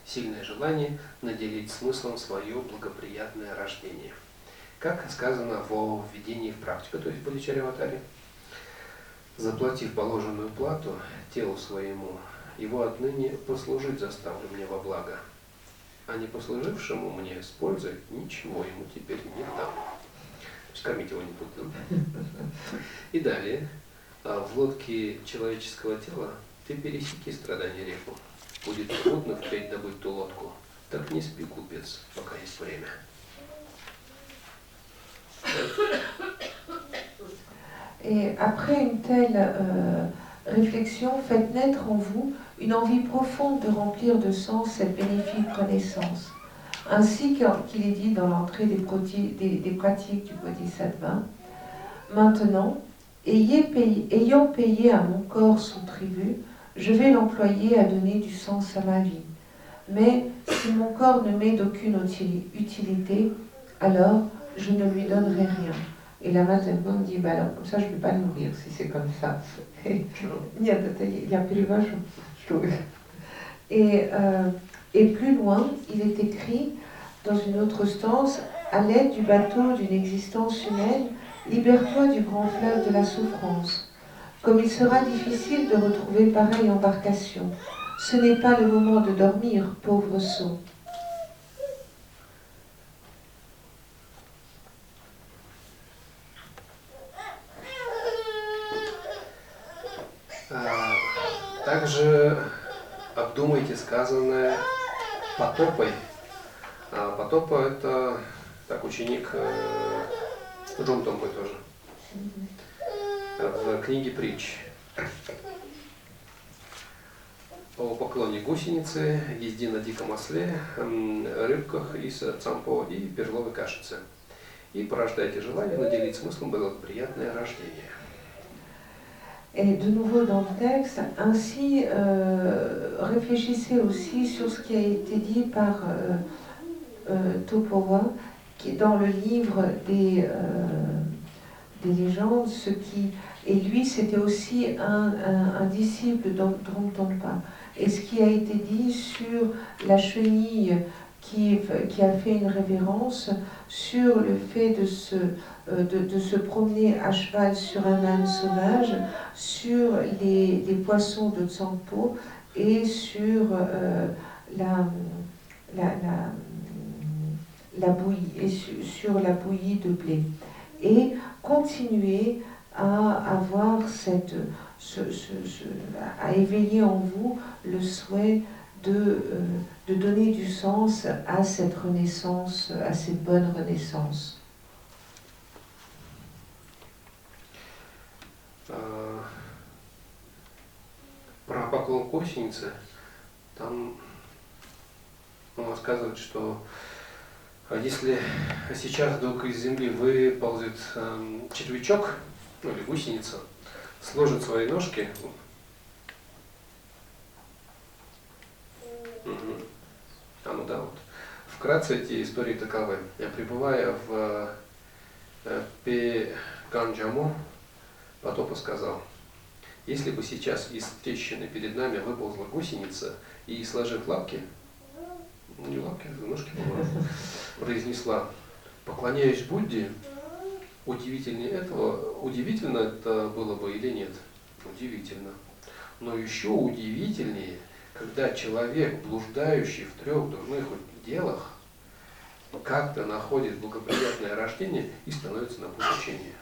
сильное желание наделить смыслом свое благоприятное рождение. Как сказано во введении в практику, то есть в Бодхичарья-аватаре, заплатив положенную плату телу своему, его отныне послужить заставлю мне во благо, а не послужившему мне с пользой ничего ему теперь не дам. То есть кормить его не буду. И далее. В лодке человеческого тела ты пересеки страдания реку. Будет трудно впредь добыть ту лодку. Так не спи, глупец, пока есть время. Et après une telle réflexion, faites naître en vous une envie profonde de remplir de sens cette bénéfique connaissance. Ainsi qu'il est dit dans l'entrée des pratiques du Bodhisattva, maintenant, ayant payé à mon corps son tribut, je vais l'employer à donner du sens à ma vie. Mais si mon corps ne m'est d'aucune utilité, alors je ne lui donnerai rien. Et la Mazenbon dit, bah alors comme ça je ne vais pas le nourrir si c'est comme ça. Et plus loin, il est écrit dans une autre stance, à l'aide du bateau d'une existence humaine, libère-toi du grand fleuve de la souffrance. Comme il sera difficile de retrouver pareille embarcation, ce n'est pas le moment de dormir, pauvre sot. Также обдумайте сказанное Потопой. Потопа — это так, ученик Джумтомпы тоже. В книге притч о поклоне гусеницы, езде на диком осле, рыбках из цампо и перловой кашицы. И порождайте желание наделить смыслом благоприятное рождение. Et de nouveau dans le texte, ainsi réfléchissez aussi sur ce qui a été dit par Topowa, qui est dans le livre des légendes, et lui c'était aussi un disciple d'Dromtongpa. Et ce qui a été dit sur la chenille qui a fait une révérence, sur le fait de se promener à cheval sur un âne sauvage, sur les poissons de Tsampo et sur la bouillie, et sur la bouillie de blé. Et continuer à avoir à éveiller en vous le souhait de donner du sens à cette renaissance, à cette bonne renaissance. Про поклон гусеницы, там он рассказывает, что если сейчас вдруг из земли выползет червячок, ну или гусеница, сложит свои ножки. Ну да, вот. Вкратце эти истории таковы. Я пребывая в Пеганджаму, Потопа сказал: если бы сейчас из трещины перед нами выползла гусеница и, сложив лапки, не лапки, а ножки, произнесла: поклоняюсь Будде, удивительно это было бы или нет? Удивительно. Но еще удивительнее, когда человек, блуждающий в 3 дурных делах, как-то находит благоприятное рождение и становится на путь учения.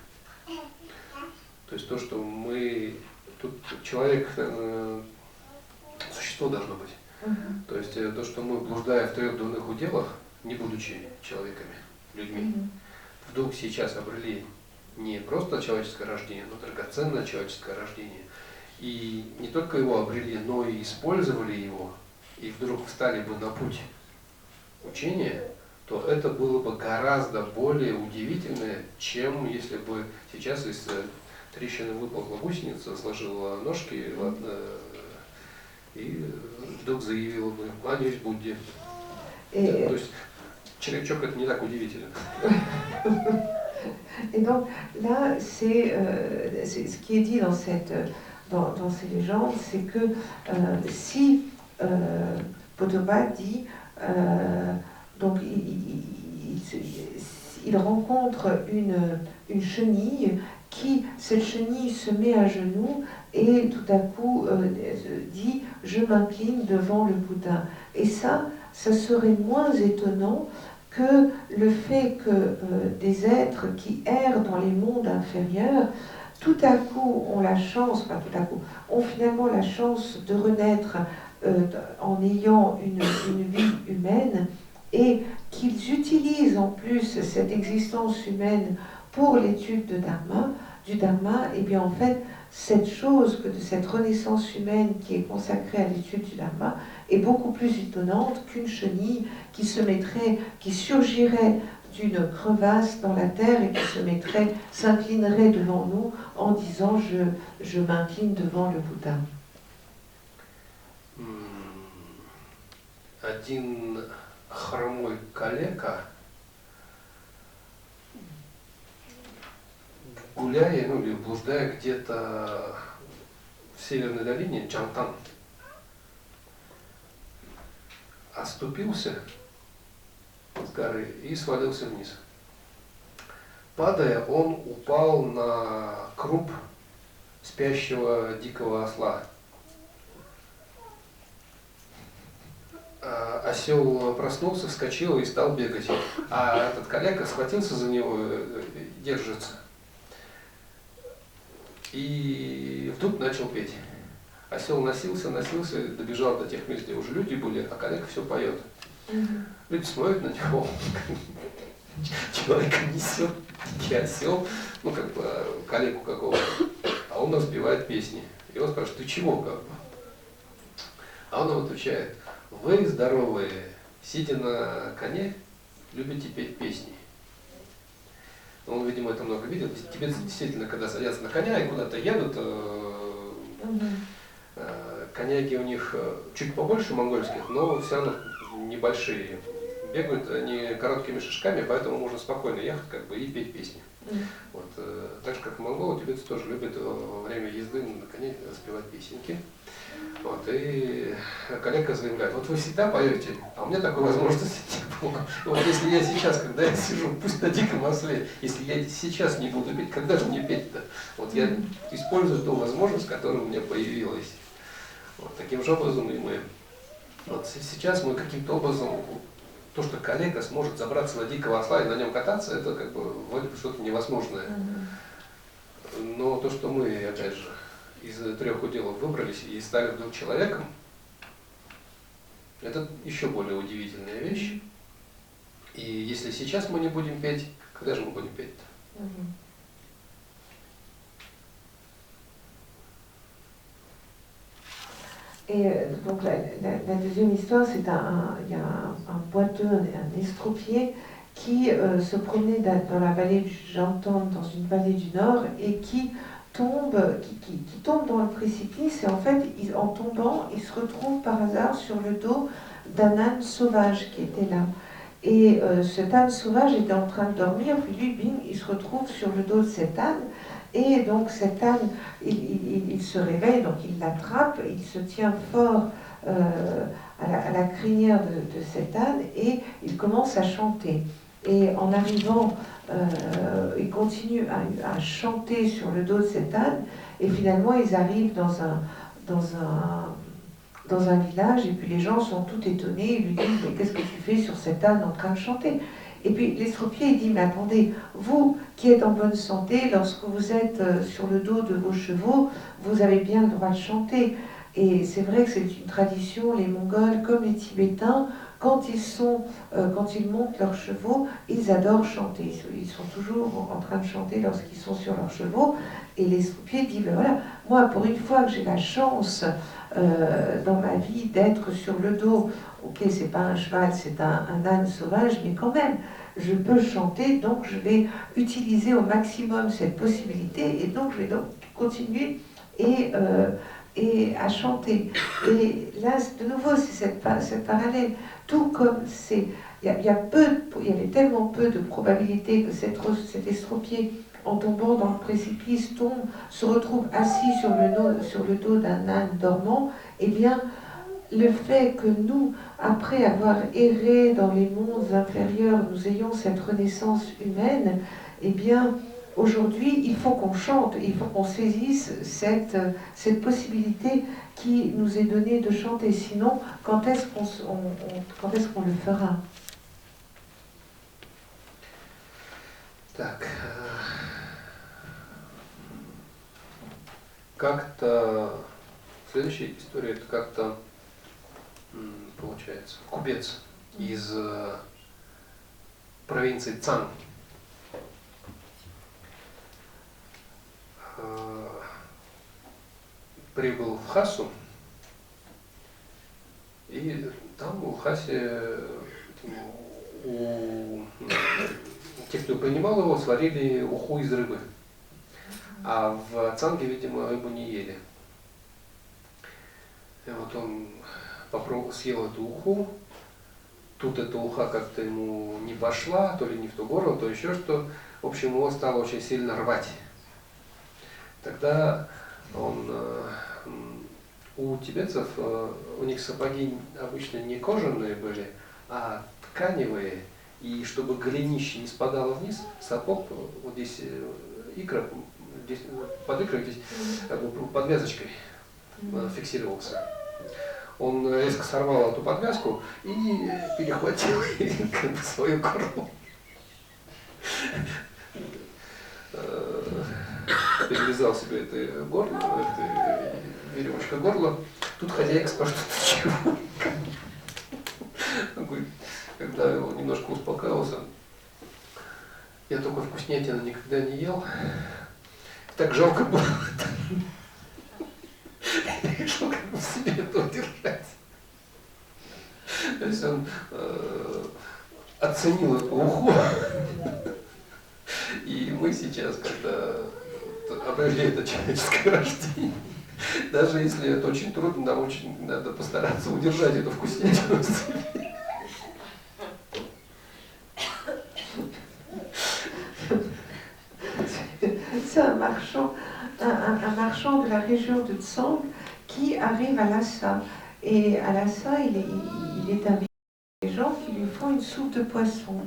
То есть то, что мы... Тут человек, существо должно быть. То есть то, что мы, блуждая в 3 дурных уделах, не будучи человеками, людьми, вдруг сейчас обрели не просто человеческое рождение, но драгоценное человеческое рождение. И не только его обрели, но и использовали его, и вдруг встали бы на путь учения, то это было бы гораздо более удивительное, чем если бы сейчас из трещины выползла гусеница, сложила ножки и вдруг заявила бы: кланяюсь Будде. То есть червячок — это не так удивительно. Et donc là, c'est ce qui est dit dans ces légendes, c'est que si Pothoba dit, donc il rencontre une chenille cette chenille se met à genoux et tout à coup dit « je m'incline devant le Bouddha ». Et ça serait moins étonnant que le fait que des êtres qui errent dans les mondes inférieurs, tout à coup ont la chance, enfin tout à coup, ont finalement la chance de renaître en ayant une vie humaine, et qu'ils utilisent en plus cette existence humaine pour l'étude de Dharma, du Dharma, et bien en fait, cette chose, cette renaissance humaine qui est consacrée à l'étude du Dharma, est beaucoup plus étonnante qu'une chenille qui qui surgirait d'une crevasse dans la terre et qui s'inclinerait devant nous en disant je m'incline devant le Bouddha. Один хромой калека, гуляя, ну или блуждая где-то в северной долине Чантан, оступился с горы и свалился вниз. Падая, он упал на круп спящего дикого осла. Осел проснулся, вскочил и стал бегать. А этот калека схватился за него, держится. И вдруг начал петь. Осел носился, добежал до тех мест, где уже люди были, а калека все поет. Люди смотрят на него, человека несет, дикий осел, ну как бы калеку какого-то, а он распевает песни. И он спрашивает, ты чего как бы? А он ему отвечает, вы здоровые, сидя на коне, любите петь песни. Он, видимо, это много видел. Тибетцы действительно, когда садятся на коня и куда-то едут, коняки у них чуть побольше монгольских, но все равно небольшие. Бегают они короткими шажками, поэтому можно спокойно ехать как бы, и петь песни. Вот, так же, как и монголы, тибетцы тоже любят во время езды на коне спевать песенки. Вот, и коллега заявляет, вот вы всегда поете, а у меня такой возможности не было. Вот если я сейчас, когда я сижу, пусть на диком осле, если я сейчас не буду петь, когда же мне петь-то? Вот я использую ту возможность, которая у меня появилась. Вот, таким же образом и мы. Вот сейчас мы каким-то образом, то, что коллега сможет забраться на дикого осла и на нем кататься, это как бы вроде бы что-то невозможное. Но то, что мы, опять же, из 3 уделов выбрались и стали вдруг человеком, это еще более удивительная вещь. И если сейчас мы не будем петь, когда же мы будем петь-то? Et donc la deuxième histoire, c'est il y a un boiteux, un estropié qui se promenait dans la vallée du Jantan, dans une vallée du Nord, et qui tombe dans le précipice, et en fait, en tombant, il se retrouve par hasard sur le dos d'un âne sauvage qui était là. Et cet âne sauvage était en train de dormir, puis lui, bing, il se retrouve sur le dos de cet âne, et donc cet âne, il se réveille, donc il l'attrape, il se tient fort à la crinière de cet âne, et il commence à chanter. Et en arrivant, il continue à chanter sur le dos de cet âne, et finalement ils arrivent dans un village, et puis les gens sont tout étonnés, ils lui disent « Mais qu'est-ce que tu fais sur cet âne en train de chanter ?» Et puis l'estropié dit « Mais attendez, vous qui êtes en bonne santé, lorsque vous êtes sur le dos de vos chevaux, vous avez bien le droit de chanter. » Et c'est vrai que c'est une tradition, les Mongols comme les Tibétains, quand ils montent leurs chevaux, ils adorent chanter. Ils sont toujours en train de chanter lorsqu'ils sont sur leurs chevaux. Et l'estropié dit, ben voilà, moi pour une fois que j'ai la chance dans ma vie d'être sur le dos, ok, c'est pas un cheval, c'est un âne sauvage, mais quand même, je peux chanter, donc je vais utiliser au maximum cette possibilité, et donc je vais donc continuer et à chanter. Et là, de nouveau, c'est cette parallèle. Tout comme il y avait tellement peu de probabilité que cet estropié, en tombant dans le précipice, se retrouve assis sur le dos d'un âne dormant, eh bien, le fait que nous, après avoir erré dans les mondes inférieurs, nous ayons cette renaissance humaine, eh bien, aujourd'hui, il faut qu'on chante, il faut qu'on saisisse cette possibilité qui nous est donnée de chanter. Sinon, quand est-ce qu'on le fera? Так, как-то следующая история, это как-то получается купец из провинции Цан прибыл в Хасу, и там в Хасе у тех, кто принимал его, сварили уху из рыбы. А в Цанге, видимо, рыбу не ели. И вот он съел эту уху. Тут эта уха как-то ему не пошла, то ли не в то горло, то еще что. В общем, его стало очень сильно рвать. Тогда у тибетцев, у них сапоги обычно не кожаные были, а тканевые. И чтобы голенище не спадало вниз, сапог, вот здесь икра, здесь, под икрой здесь подвязочкой фиксировался. Он резко сорвал эту подвязку и перехватил как бы свою горло. Перевязал себе это горло, это веревочка горла. Тут хозяйка спрашивает, чего? Когда он немножко успокоился, я только вкуснятины никогда не ел. Так жалко было. Я решил как бы в себе это удержать. То есть он оценил эту уху. И мы сейчас, когда обрели это человеческое рождение, даже если это очень трудно, нам очень надо постараться удержать эту вкуснятину в себе. C'est un marchand de la région de Tsang qui arrive à Lhasa. Et à Lhasa, il est invité des gens qui lui font une soupe de poisson.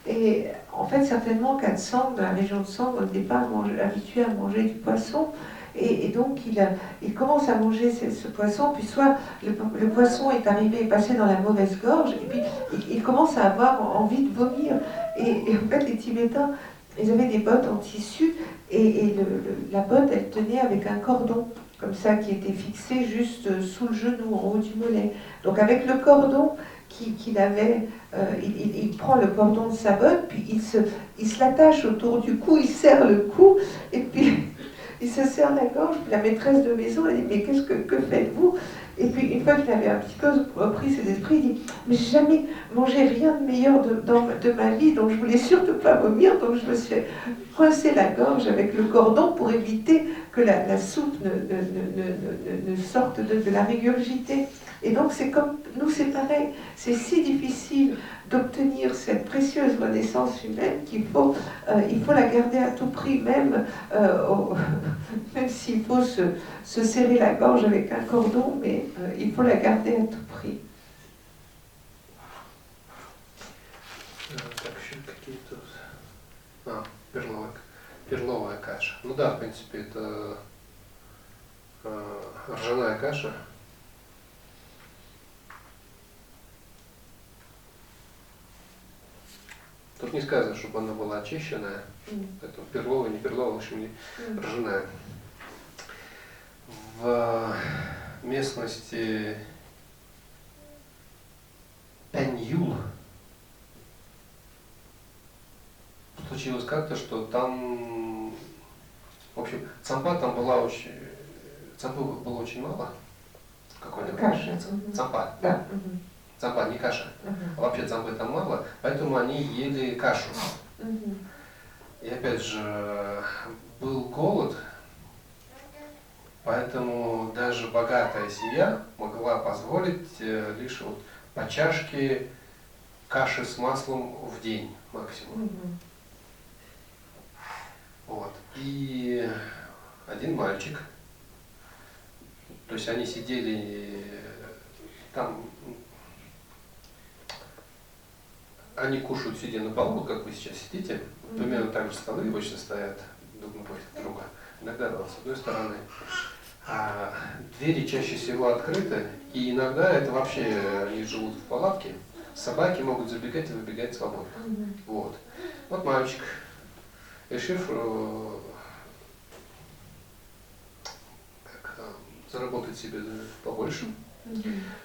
Et en fait, certainement qu'à Tsang, dans la région de Tsang, on n'est pas habitué à manger du poisson. Et donc, il commence à manger ce poisson, puis soit le poisson est arrivé et passé dans la mauvaise gorge, et puis il commence à avoir envie de vomir. Et en fait, les Tibétains, ils avaient des bottes en tissu, et la botte, elle tenait avec un cordon, comme ça, qui était fixé juste sous le genou, en haut du mollet. Donc avec le cordon qu'il avait, il prend le cordon de sa botte, puis il se l'attache autour du cou, il serre le cou, et puis il se serre la gorge. Puis la maîtresse de maison, elle dit, mais que faites-vous? Et puis une fois qu'il avait un petit peu repris ses esprits, il dit, mais j'ai jamais mangé rien de meilleur de ma vie, donc je voulais surtout pas vomir, donc je me suis coincé la gorge avec le cordon pour éviter que la soupe ne sorte de la régurgité. Et donc c'est comme nous, c'est pareil, c'est si difficile d'obtenir cette précieuse renaissance humaine qu'il faut, il faut la garder à tout prix, même s'il faut se serrer la gorge avec un cordon, mais il faut la garder à tout prix. Так, еще какие-то... перловая каша. Ну да, в принципе, это ржаная каша. Тут не сказано, чтобы она была очищенная, поэтому перловая, не перловая, в общем, ржаная. В местности Пяньюл случилось как-то, что там, в общем, цампа там была очень, цампы было очень мало. Какой-то каша. Цампа. Да. Цампа, не каша. А вообще цампы там мало, поэтому они ели кашу. И опять же, был голод, поэтому даже богатая семья могла позволить лишь вот по чашке каши с маслом в день максимум. Вот. И один мальчик, то есть они сидели там, они кушают сидя на полу, как вы сейчас сидите, примерно так же столы обычно стоят друг напротив друга, иногда с одной стороны. А двери чаще всего открыты, и иногда это вообще они живут в палатке, собаки могут забегать и выбегать свободно. Вот. Вот мальчик, решив заработать себе побольше,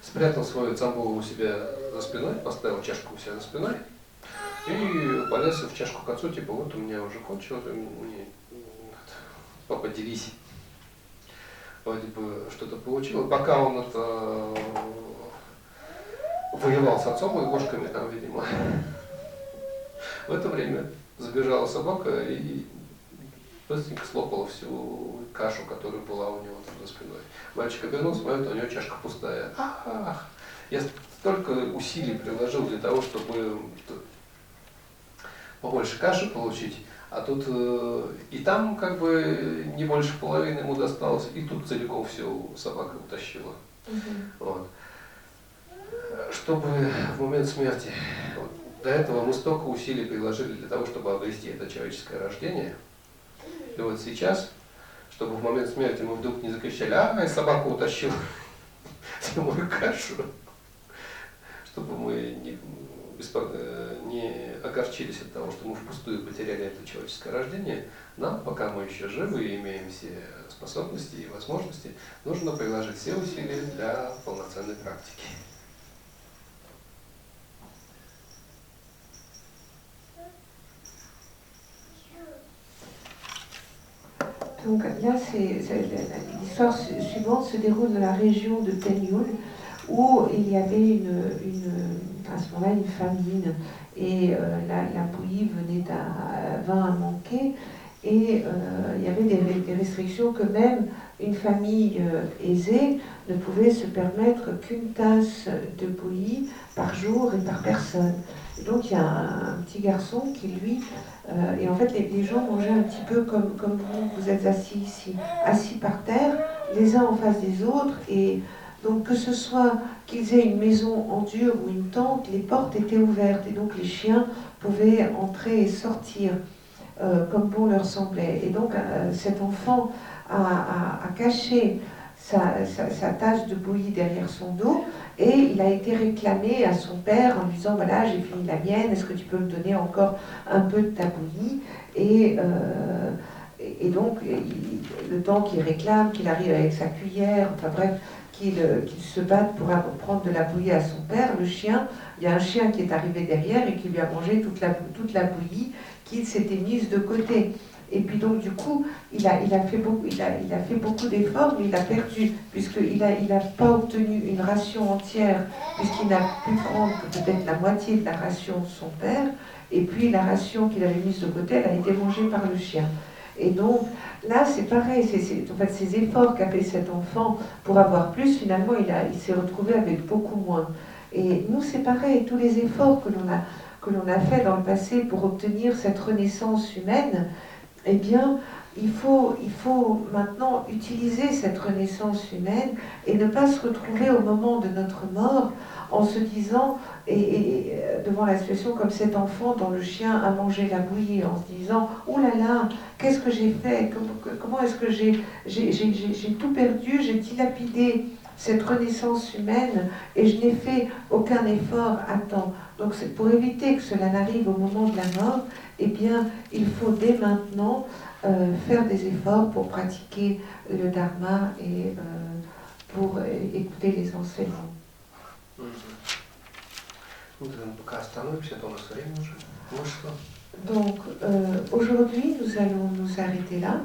спрятал свою цамбу у себя за спиной, поставил чашку у себя за спиной и полез в чашку к отцу, типа, вот у меня уже кончилось, мне, папа, делись. вроде бы что-то получил. И пока он это воевал с отцом и кошками там, видимо, в это время забежала собака и быстренько слопала всю кашу, которая была у него там за спиной. Мальчик обернулся, смотрит, у него чашка пустая. Ах, я столько усилий приложил для того, чтобы побольше каши получить, а тут и там как бы не больше половины ему досталось, и тут целиком всю собака утащила. Вот. Чтобы в момент смерти, вот, до этого мы столько усилий приложили для того, чтобы обрести это человеческое рождение, и вот сейчас, чтобы в момент смерти мы вдруг не закричали: «А, и собака утащила всю мою кашу», чтобы мы не огорчились от того, что мы впустую потеряли это человеческое рождение, нам, пока мы еще живы и имеем все способности и возможности, нужно приложить все усилия для полноценной практики. Donc là, l'histoire suivante se déroule dans la région de Tenyul, où il y avait à ce moment-là une famine, et la bouillie vint à manquer, et il y avait des restrictions que même une famille aisée ne pouvait se permettre qu'une tasse de bouillie par jour et par personne. Et donc il y a un petit garçon qui lui, et en fait les gens mangeaient un petit peu comme vous êtes assis ici, assis par terre, les uns en face des autres, et donc que ce soit qu'ils aient une maison en dur ou une tente, les portes étaient ouvertes, et donc les chiens pouvaient entrer et sortir comme bon leur semblait. Et donc cet enfant a caché sa tasse de bouillie derrière son dos, et il a été réclamé à son père en lui disant: voilà, j'ai fini la mienne, est-ce que tu peux me donner encore un peu de ta bouillie? Et donc le temps qu'il réclame, qu'il arrive avec sa cuillère, enfin bref, qu'il se batte pour prendre de la bouillie à son père, le chien, il y a un chien qui est arrivé derrière et qui lui a mangé toute la bouillie qu'il s'était mise de côté. Et puis donc du coup, il a fait beaucoup d'efforts, mais il a perdu, puisqu'il n'a pas obtenu une ration entière, puisqu'il n'a pu prendre que peut-être la moitié de la ration de son père, et puis la ration qu'il avait mise de côté, elle a été mangée par le chien. Et donc là, c'est pareil, en fait, ces efforts qu'a fait cet enfant pour avoir plus, finalement, il s'est retrouvé avec beaucoup moins. Et nous, c'est pareil, tous les efforts que l'on a fait dans le passé pour obtenir cette renaissance humaine, eh bien, il faut maintenant utiliser cette renaissance humaine et ne pas se retrouver au moment de notre mort en se disant, et devant la situation comme cet enfant dont le chien a mangé la bouillie, en se disant: oh là là, qu'est-ce que j'ai fait? Comment est-ce que j'ai tout perdu, j'ai dilapidé cette renaissance humaine et je n'ai fait aucun effort à temps. Donc c'est pour éviter que cela n'arrive au moment de la mort, eh bien, il faut dès maintenant faire des efforts pour pratiquer le dharma et pour écouter les enseignements. Donc aujourd'hui, nous allons nous arrêter là.